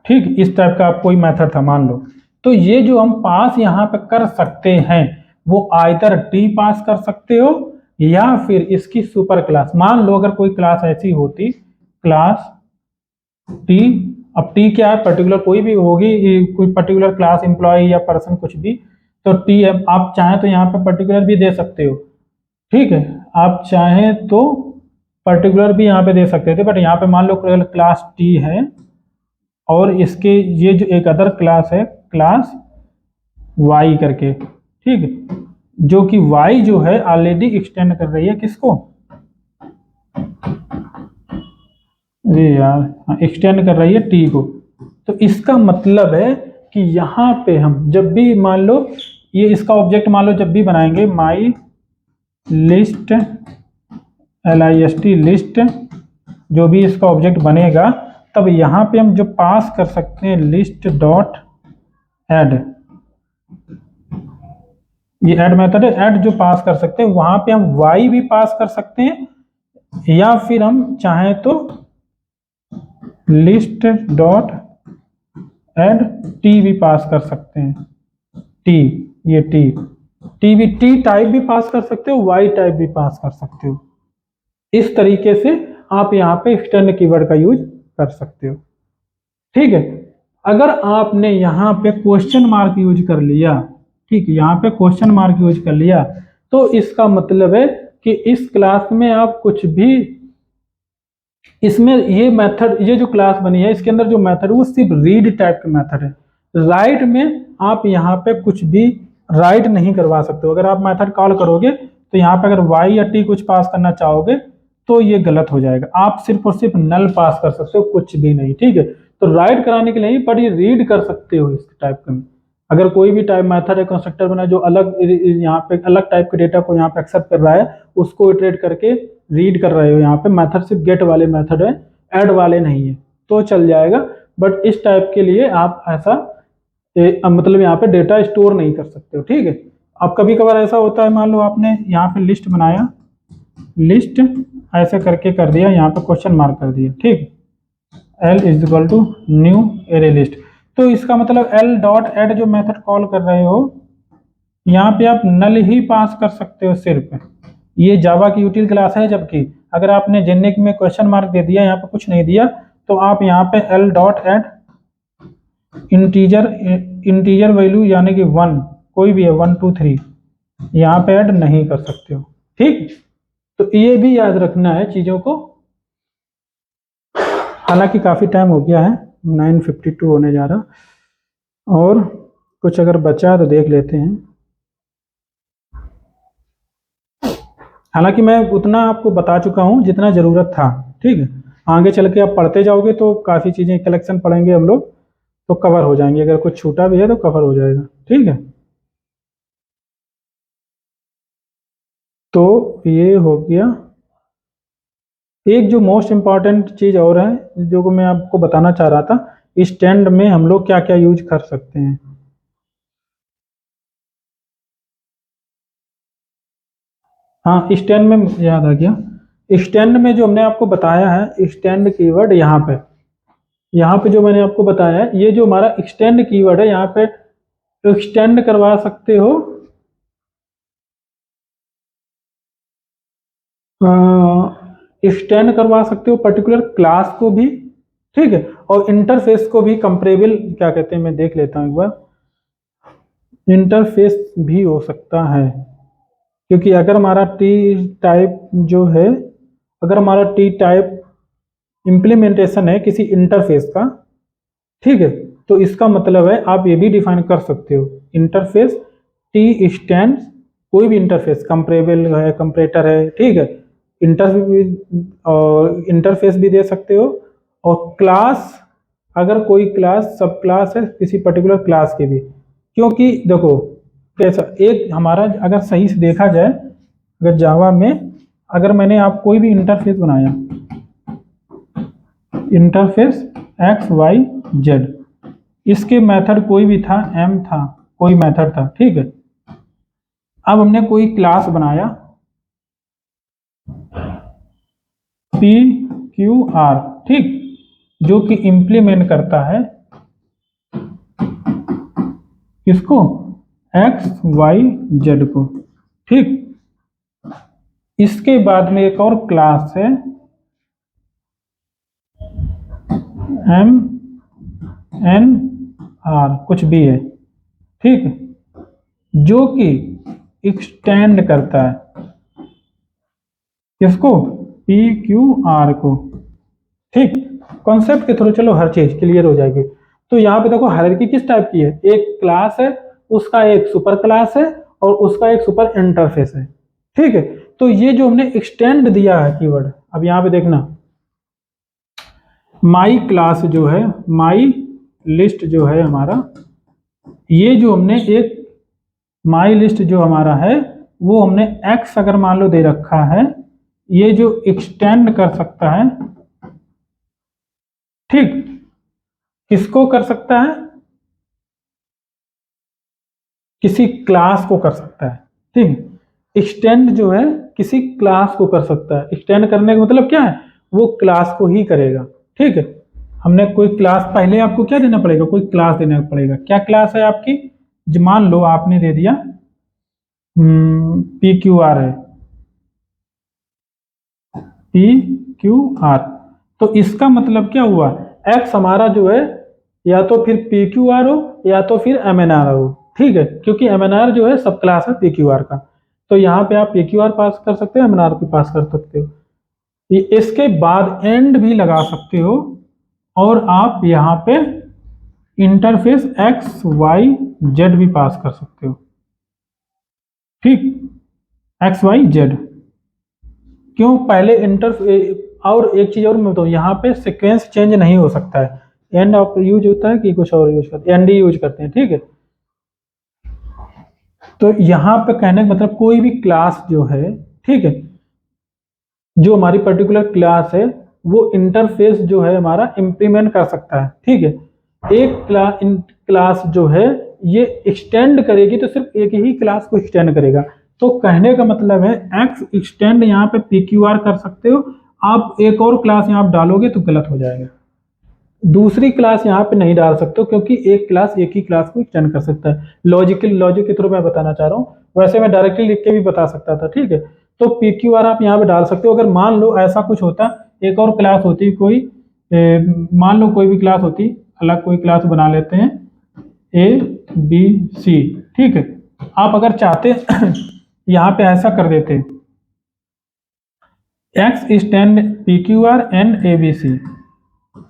ठीक, इस टाइप का आप कोई मेथड था मान लो। तो ये जो हम पास यहाँ पे कर सकते हैं वो आइदर टी पास कर सकते हो या फिर इसकी सुपर क्लास। मान लो अगर कोई क्लास ऐसी होती, क्लास टी, अब टी क्या है, पर्टिकुलर कोई भी होगी, कोई पर्टिकुलर क्लास, एम्प्लॉय या पर्सन, कुछ भी, तो टी आप चाहें तो यहाँ पे पर्टिकुलर भी दे सकते हो, ठीक है, आप चाहें तो पर्टिकुलर भी यहाँ पे दे सकते थे। बट यहाँ पे मान लो क्लास टी है और इसके ये जो एक अदर क्लास है क्लास वाई करके, ठीक है, जो कि वाई जो है ऑलरेडी एक्सटेंड कर रही है किसको, अरे यार, एक्सटेंड कर रही है टी को। तो इसका मतलब है कि यहाँ पे हम जब भी मान लो ये इसका ऑब्जेक्ट मान लो जब भी बनाएंगे माई लिस्ट, LIST लिस्ट, जो भी इसका ऑब्जेक्ट बनेगा, तब यहाँ पे हम जो पास कर सकते हैं लिस्ट डॉट ऐड, ये ऐड मेथड है, ऐड जो पास कर सकते हैं वहां पे हम वाई भी पास कर सकते हैं या फिर हम चाहें तो लिस्ट डॉट ऐड टी भी पास कर सकते हैं, टी, ये टी भी, टी टाइप भी पास कर सकते हो, वाई टाइप भी पास कर सकते हो। इस तरीके से आप यहाँ पे एक्सटेंड कीवर्ड का यूज कर सकते हो, ठीक है। अगर आपने यहाँ पे क्वेश्चन मार्क यूज कर लिया, ठीक है, यहाँ पे क्वेश्चन मार्क यूज कर लिया, तो इसका मतलब है कि इस क्लास में आप कुछ भी, इसमें ये मेथड, ये जो क्लास बनी है इसके अंदर जो मेथड वो सिर्फ रीड टाइप का मेथड है। राइट में आप यहाँ पे कुछ भी राइट नहीं करवा सकते हो। अगर आप मेथड कॉल करोगे तो यहाँ पे अगर वाई या टी कुछ पास करना चाहोगे तो ये गलत हो जाएगा। आप सिर्फ और सिर्फ नल पास कर सकते हो, कुछ भी नहीं, ठीक है। तो राइट कराने के लिए नहीं, पर ये रीड कर सकते हो इस टाइप का। अगर कोई भी टाइप मेथड है, कंस्ट्रक्टर बना जो अलग यहाँ पे अलग टाइप के डेटा को यहाँ पे एक्सेप्ट कर रहा है, उसको इटरेट करके रीड कर रहे हो, यहाँ पे मेथड सिर्फ गेट वाले मेथड है, ऐड वाले नहीं है, तो चल जाएगा। बट इस टाइप के लिए आप ऐसा मतलब यहाँ पे डेटा स्टोर नहीं कर सकते हो, ठीक है। अब कभी कभार ऐसा होता है, मान लो आपने यहाँ पे लिस्ट बनाया, लिस्ट ऐसे करके कर दिया, यहाँ पे क्वेश्चन मार्क कर दिया, ठीक, L is equal to new array list, तो इसका मतलब L डॉट एड जो मेथड कॉल कर रहे हो यहाँ पे आप नल ही पास कर सकते हो सिर्फ। ये जावा की यूटिल क्लास है, जबकि अगर आपने जेनिक में क्वेश्चन मार्क दे दिया, यहाँ पे कुछ नहीं दिया, तो आप यहाँ पे L dot add integer value यानी कि 1 कोई भी है 1 2 3 यहाँ पे ऐड नहीं कर सकते हो। ठीक, तो ये भी याद रखना है चीज़ों को। हालांकि काफ़ी टाइम हो गया है, 9:52 होने जा रहा, और कुछ अगर बचा तो देख लेते हैं। हालांकि मैं उतना आपको बता चुका हूँ जितना ज़रूरत था। ठीक है, आगे चल के आप पढ़ते जाओगे तो काफ़ी चीज़ें कलेक्शन पढ़ेंगे हम लोग तो कवर हो जाएंगे, अगर कुछ छूटा भी है तो कवर हो जाएगा। ठीक है, तो ये हो गया। एक जो मोस्ट इम्पॉर्टेंट चीज़ और है जो मैं आपको बताना चाह रहा था, स्टैंड में हम लोग क्या क्या यूज कर सकते हैं। हाँ, स्टैंड में याद आ गया, स्टैंड में जो हमने आपको बताया है स्टैंड कीवर्ड, यहाँ पे जो मैंने आपको बताया है, ये जो हमारा एक्सटेंड कीवर्ड है, यहाँ पे एक्सटेंड करवा सकते हो एक्सटेंड करवा सकते हो पर्टिकुलर क्लास को भी। ठीक है, और इंटरफेस को भी कंपेरेबल क्या कहते हैं, मैं देख लेता हूँ एक बार। इंटरफेस भी हो सकता है, क्योंकि अगर हमारा टी टाइप जो है, अगर हमारा टी टाइप इम्प्लीमेंटेशन है किसी इंटरफेस का, ठीक है, तो इसका मतलब है आप ये भी डिफाइन कर सकते हो इंटरफेस टी स्टैंड, कोई भी इंटरफेस कंपेरेबल है, कंपरेटर है, ठीक है, इंटरफेस भी दे सकते हो। और क्लास, अगर कोई क्लास सब क्लास है किसी पर्टिकुलर क्लास के भी, क्योंकि देखो कैसा एक हमारा अगर सही से देखा जाए, अगर जावा में अगर मैंने आप कोई भी इंटरफेस बनाया, इंटरफेस एक्स वाई जेड, इसके मेथड कोई भी था, एम था, कोई मेथड था, ठीक है। अब हमने कोई क्लास बनाया पी क्यू आर, ठीक, जो कि इंप्लीमेंट करता है किसको, एक्स वाई जेड को, ठीक। इसके बाद में एक और क्लास है एम एन आर, कुछ भी है, ठीक, जो कि एक्सटेंड करता है किसको, पी क्यू आर को, ठीक। कॉन्सेप्ट के थ्रू चलो हर चीज क्लियर हो जाएगी। तो यहाँ पे देखो हायरार्की किस टाइप की है, एक क्लास है, उसका एक सुपर क्लास है, और उसका एक सुपर इंटरफेस है, ठीक है। तो ये जो हमने एक्सटेंड दिया है कीवर्ड, अब यहाँ पे देखना, माई क्लास जो है, माई लिस्ट जो है हमारा, ये जो हमने एक माई लिस्ट जो हमारा है वो हमने एक्स अगर मान लो दे रखा है, ये जो एक्सटेंड कर सकता है, ठीक, किसको कर सकता है, किसी क्लास को कर सकता है, ठीक। एक्सटेंड जो है किसी क्लास को कर सकता है, एक्सटेंड करने का मतलब क्या है, वो क्लास को ही करेगा, ठीक है। हमने कोई क्लास, पहले आपको क्या देना पड़ेगा, कोई क्लास देना पड़ेगा, क्या क्लास है आपकी, मान लो आपने दे दिया पी क्यू आर है, पी क्यू आर, तो इसका मतलब क्या हुआ, एक्स हमारा जो है या तो फिर पी क्यू आर हो या तो फिर एम एन आर हो, ठीक है, क्योंकि एम एन आर जो है सब क्लास है पी क्यू आर का। तो यहाँ पे आप पी क्यू आर पास कर सकते हो, एम एन आर भी पास कर सकते हो, इसके बाद एंड भी लगा सकते हो, और आप यहाँ पे इंटरफेस एक्स वाई जेड भी पास कर सकते हो, ठीक, एक्स वाई जेड, क्यों, पहले इंटर, और एक चीज और मैं बताऊँ, यहाँ पे सीक्वेंस चेंज नहीं हो सकता है, एंड ऑफ यूज होता है कि कुछ और यूज करते हैं, एंड यूज करते हैं, ठीक है। तो यहाँ पे कहने का मतलब कोई भी क्लास जो है, ठीक है, जो हमारी पर्टिकुलर क्लास है वो इंटरफेस जो है हमारा इंप्लीमेंट कर सकता है, ठीक है। एक क्लास जो है ये एक्सटेंड करेगी तो सिर्फ एक ही क्लास को एक्सटेंड करेगा, तो कहने का मतलब है एक्स एक्सटेंड यहाँ पे पी क्यू आर कर सकते हो, आप एक और क्लास यहाँ पे डालोगे तो गलत हो जाएगा, दूसरी क्लास यहाँ पे नहीं डाल सकते हो, क्योंकि एक क्लास एक ही क्लास को एक्सटेंड कर सकता है। लॉजिक के थ्रू मैं बताना चाह रहा हूँ, वैसे मैं डायरेक्टली लिख के भी बता सकता था, ठीक है। तो पी क्यू आर आप यहाँ पे डाल सकते हो, अगर मान लो ऐसा कुछ होता, एक और क्लास होती कोई मान लो कोई भी क्लास होती, अलग कोई क्लास बना लेते हैं ABC, ठीक है। आप अगर चाहते यहाँ पे ऐसा कर देते X stand PQR and ABC,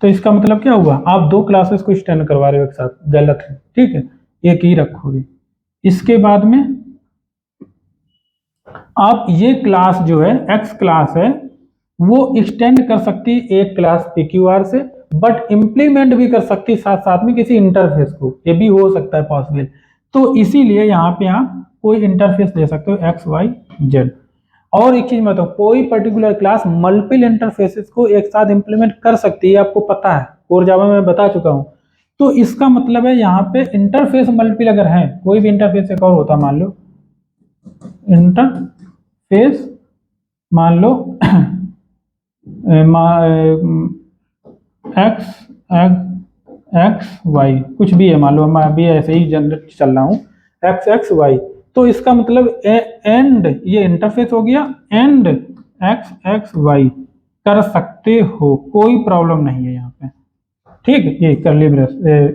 तो इसका मतलब क्या हुआ, आप दो क्लासेस को स्टैंड करवा रहे हो एक साथ, गलत है, ठीक है, एक ही रखोगे। इसके बाद में आप ये क्लास जो है X क्लास है वो एक्सटेंड कर सकती है एक क्लास PQR से, बट इंप्लीमेंट भी कर सकती है साथ साथ में किसी इंटरफेस को, ये भी हो सकता है पॉसिबल। तो इसीलिए यहाँ पे आप कोई इंटरफेस दे सकते हो XYZ। और एक चीज बताओ, कोई पर्टिकुलर क्लास मल्टीपल इंटरफेसेस को एक साथ इंप्लीमेंट कर सकती है, आपको पता है, और जावा में बता चुका हूं। तो इसका मतलब है यहाँ पे इंटरफेस मल्टीपल अगर है, कोई भी इंटरफेस एक और होता, मान लो इंटरफेस, मान लो XY कुछ भी है, मान लो मैं अभी ऐसे ही जनरेट चल रहा हूँ XXY, तो इसका मतलब एंड ये इंटरफेस हो गया, एंड XXY कर सकते हो, कोई प्रॉब्लम नहीं है यहाँ पे, ठीक है। ये करली ब्रेस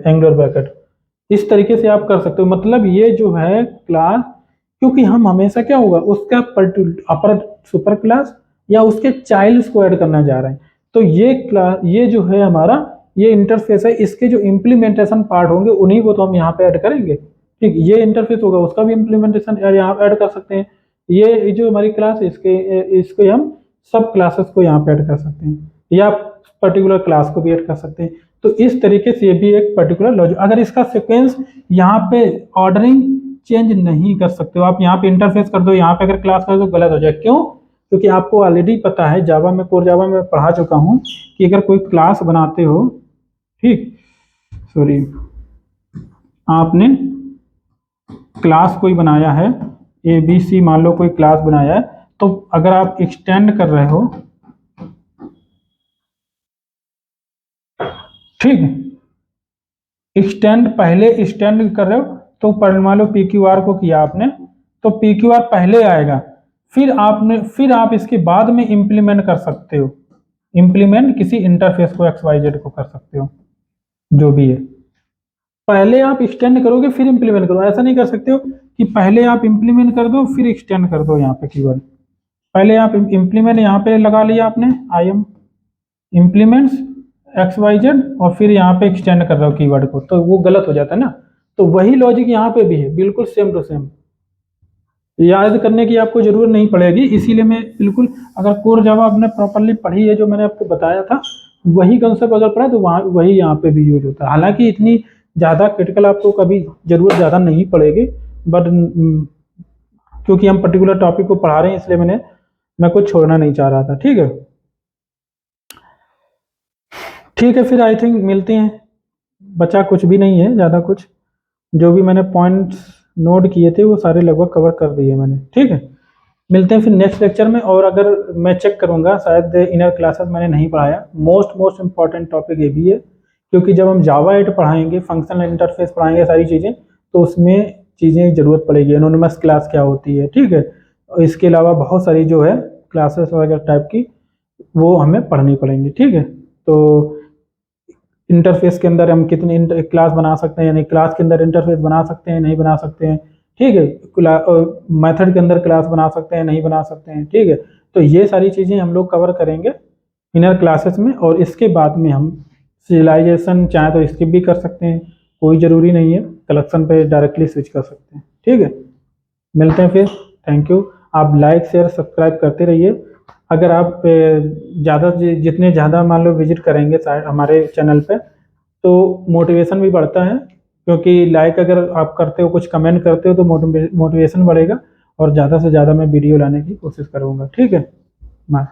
एंगुलर ब्रैकेट इस तरीके से आप कर सकते हो। मतलब ये जो है क्लास, क्योंकि हम हमेशा क्या होगा उसका अपर सुपर क्लास या उसके चाइल्ड्स को ऐड करना जा रहे हैं, तो ये क्लास, ये जो है हमारा ये इंटरफेस है, इसके जो इम्प्लीमेंटेशन पार्ट होंगे उन्हीं को तो हम यहाँ पे ऐड करेंगे, ठीक। ये इंटरफेस होगा, उसका भी इम्प्लीमेंटेशन यहाँ ऐड कर सकते हैं। ये जो हमारी क्लास है इसके हम सब क्लासेस को यहाँ पे ऐड कर सकते हैं, या पर्टिकुलर क्लास को भी ऐड कर सकते हैं। तो इस तरीके से ये भी एक पर्टिकुलर लॉजिक, अगर इसका सीक्वेंस यहाँ पे ऑर्डरिंग चेंज नहीं कर सकते हो आप, यहाँ पे इंटरफेस कर दो, यहाँ पे अगर क्लास कर दो, गलत हो जाए। क्यों? क्योंकि आपको ऑलरेडी पता है, जावा में, कोर जावा में पढ़ा चुका हूँ कि अगर कोई क्लास बनाते हो, ठीक, सॉरी, आपने क्लास कोई बनाया है ABC, मान लो कोई क्लास बनाया है, तो अगर आप एक्सटेंड कर रहे हो, ठीक है, एक्सटेंड पहले एक्सटेंड कर रहे हो, तो मान लो PQR को किया आपने, तो PQR पहले आएगा, फिर आप इसके बाद में इंप्लीमेंट कर सकते हो, इंप्लीमेंट किसी इंटरफेस को XYZ को कर सकते हो, जो भी है। पहले आप एक्सटेंड करोगे फिर इंप्लीमेंट करो, ऐसा नहीं कर सकते हो कि पहले आप इंप्लीमेंट कर दो फिर एक्सटेंड कर दो। यहाँ पे कीवर्ड पहले आप इंप्लीमेंट यहाँ पे लगा लिया आपने, IM इम्प्लीमेंट्स XYZ, और फिर यहाँ पे एक्सटेंड कर रहे हो कीवर्ड को, तो वो गलत हो जाता है ना। तो वही लॉजिक यहाँ पे भी है, बिल्कुल सेम टू सेम, याद करने की आपको जरूरत नहीं पड़ेगी। इसीलिए मैं बिल्कुल, अगर कोर जावा आपने प्रॉपरली पढ़ी है, जो मैंने आपको बताया था वही कंसेप्ट अगर पढ़ा तो वही यहाँ पे भी यूज होता है। हालांकि इतनी ज़्यादा क्रिटिकल आपको कभी जरूरत ज़्यादा नहीं पड़ेगी, बट क्योंकि हम पर्टिकुलर टॉपिक को पढ़ा रहे हैं इसलिए मैं कुछ छोड़ना नहीं चाह रहा था, ठीक है। ठीक है, फिर आई थिंक मिलते हैं, बचा कुछ भी नहीं है ज़्यादा कुछ, जो भी मैंने पॉइंट्स नोट किए थे वो सारे लगभग कवर कर दिए मैंने, ठीक है। मिलते हैं फिर नेक्स्ट लेक्चर में। और अगर मैं चेक करूंगा, शायद इनर क्लासेस मैंने नहीं पढ़ाया, मोस्ट इम्पॉर्टेंट टॉपिक ये भी है, क्योंकि जब हम जावा 8 पढ़ाएंगे, फंक्शनल इंटरफेस पढ़ाएंगे, सारी चीज़ें, तो उसमें चीज़ें ज़रूरत पड़ेगी, एनोनिमस क्लास क्या होती है, ठीक है। और इसके अलावा बहुत सारी जो है क्लासेस वगैरह टाइप की वो हमें पढ़नी पड़ेंगी, ठीक है। तो इंटरफेस के अंदर हम कितनी क्लास बना सकते हैं, यानी क्लास के अंदर इंटरफेस बना सकते हैं, नहीं बना सकते हैं, ठीक है। मेथड के अंदर क्लास बना सकते हैं, नहीं बना सकते हैं, ठीक है। तो ये सारी चीज़ें हम लोग कवर करेंगे इनर क्लासेस में, और इसके बाद में हम सिविलाइजेशन चाहे तो स्किप भी कर सकते हैं, कोई ज़रूरी नहीं है, कलेक्शन पे डायरेक्टली स्विच कर सकते हैं, ठीक है। मिलते हैं फिर, थैंक यू। आप लाइक शेयर सब्सक्राइब करते रहिए। अगर आप जितने ज़्यादा मान लो विजिट करेंगे हमारे चैनल पे, तो मोटिवेशन भी बढ़ता है, क्योंकि लाइक अगर आप करते हो, कुछ कमेंट करते हो, तो मोटिवेशन बढ़ेगा, और ज़्यादा से ज़्यादा मैं वीडियो लाने की कोशिश करूँगा, ठीक है। बाय।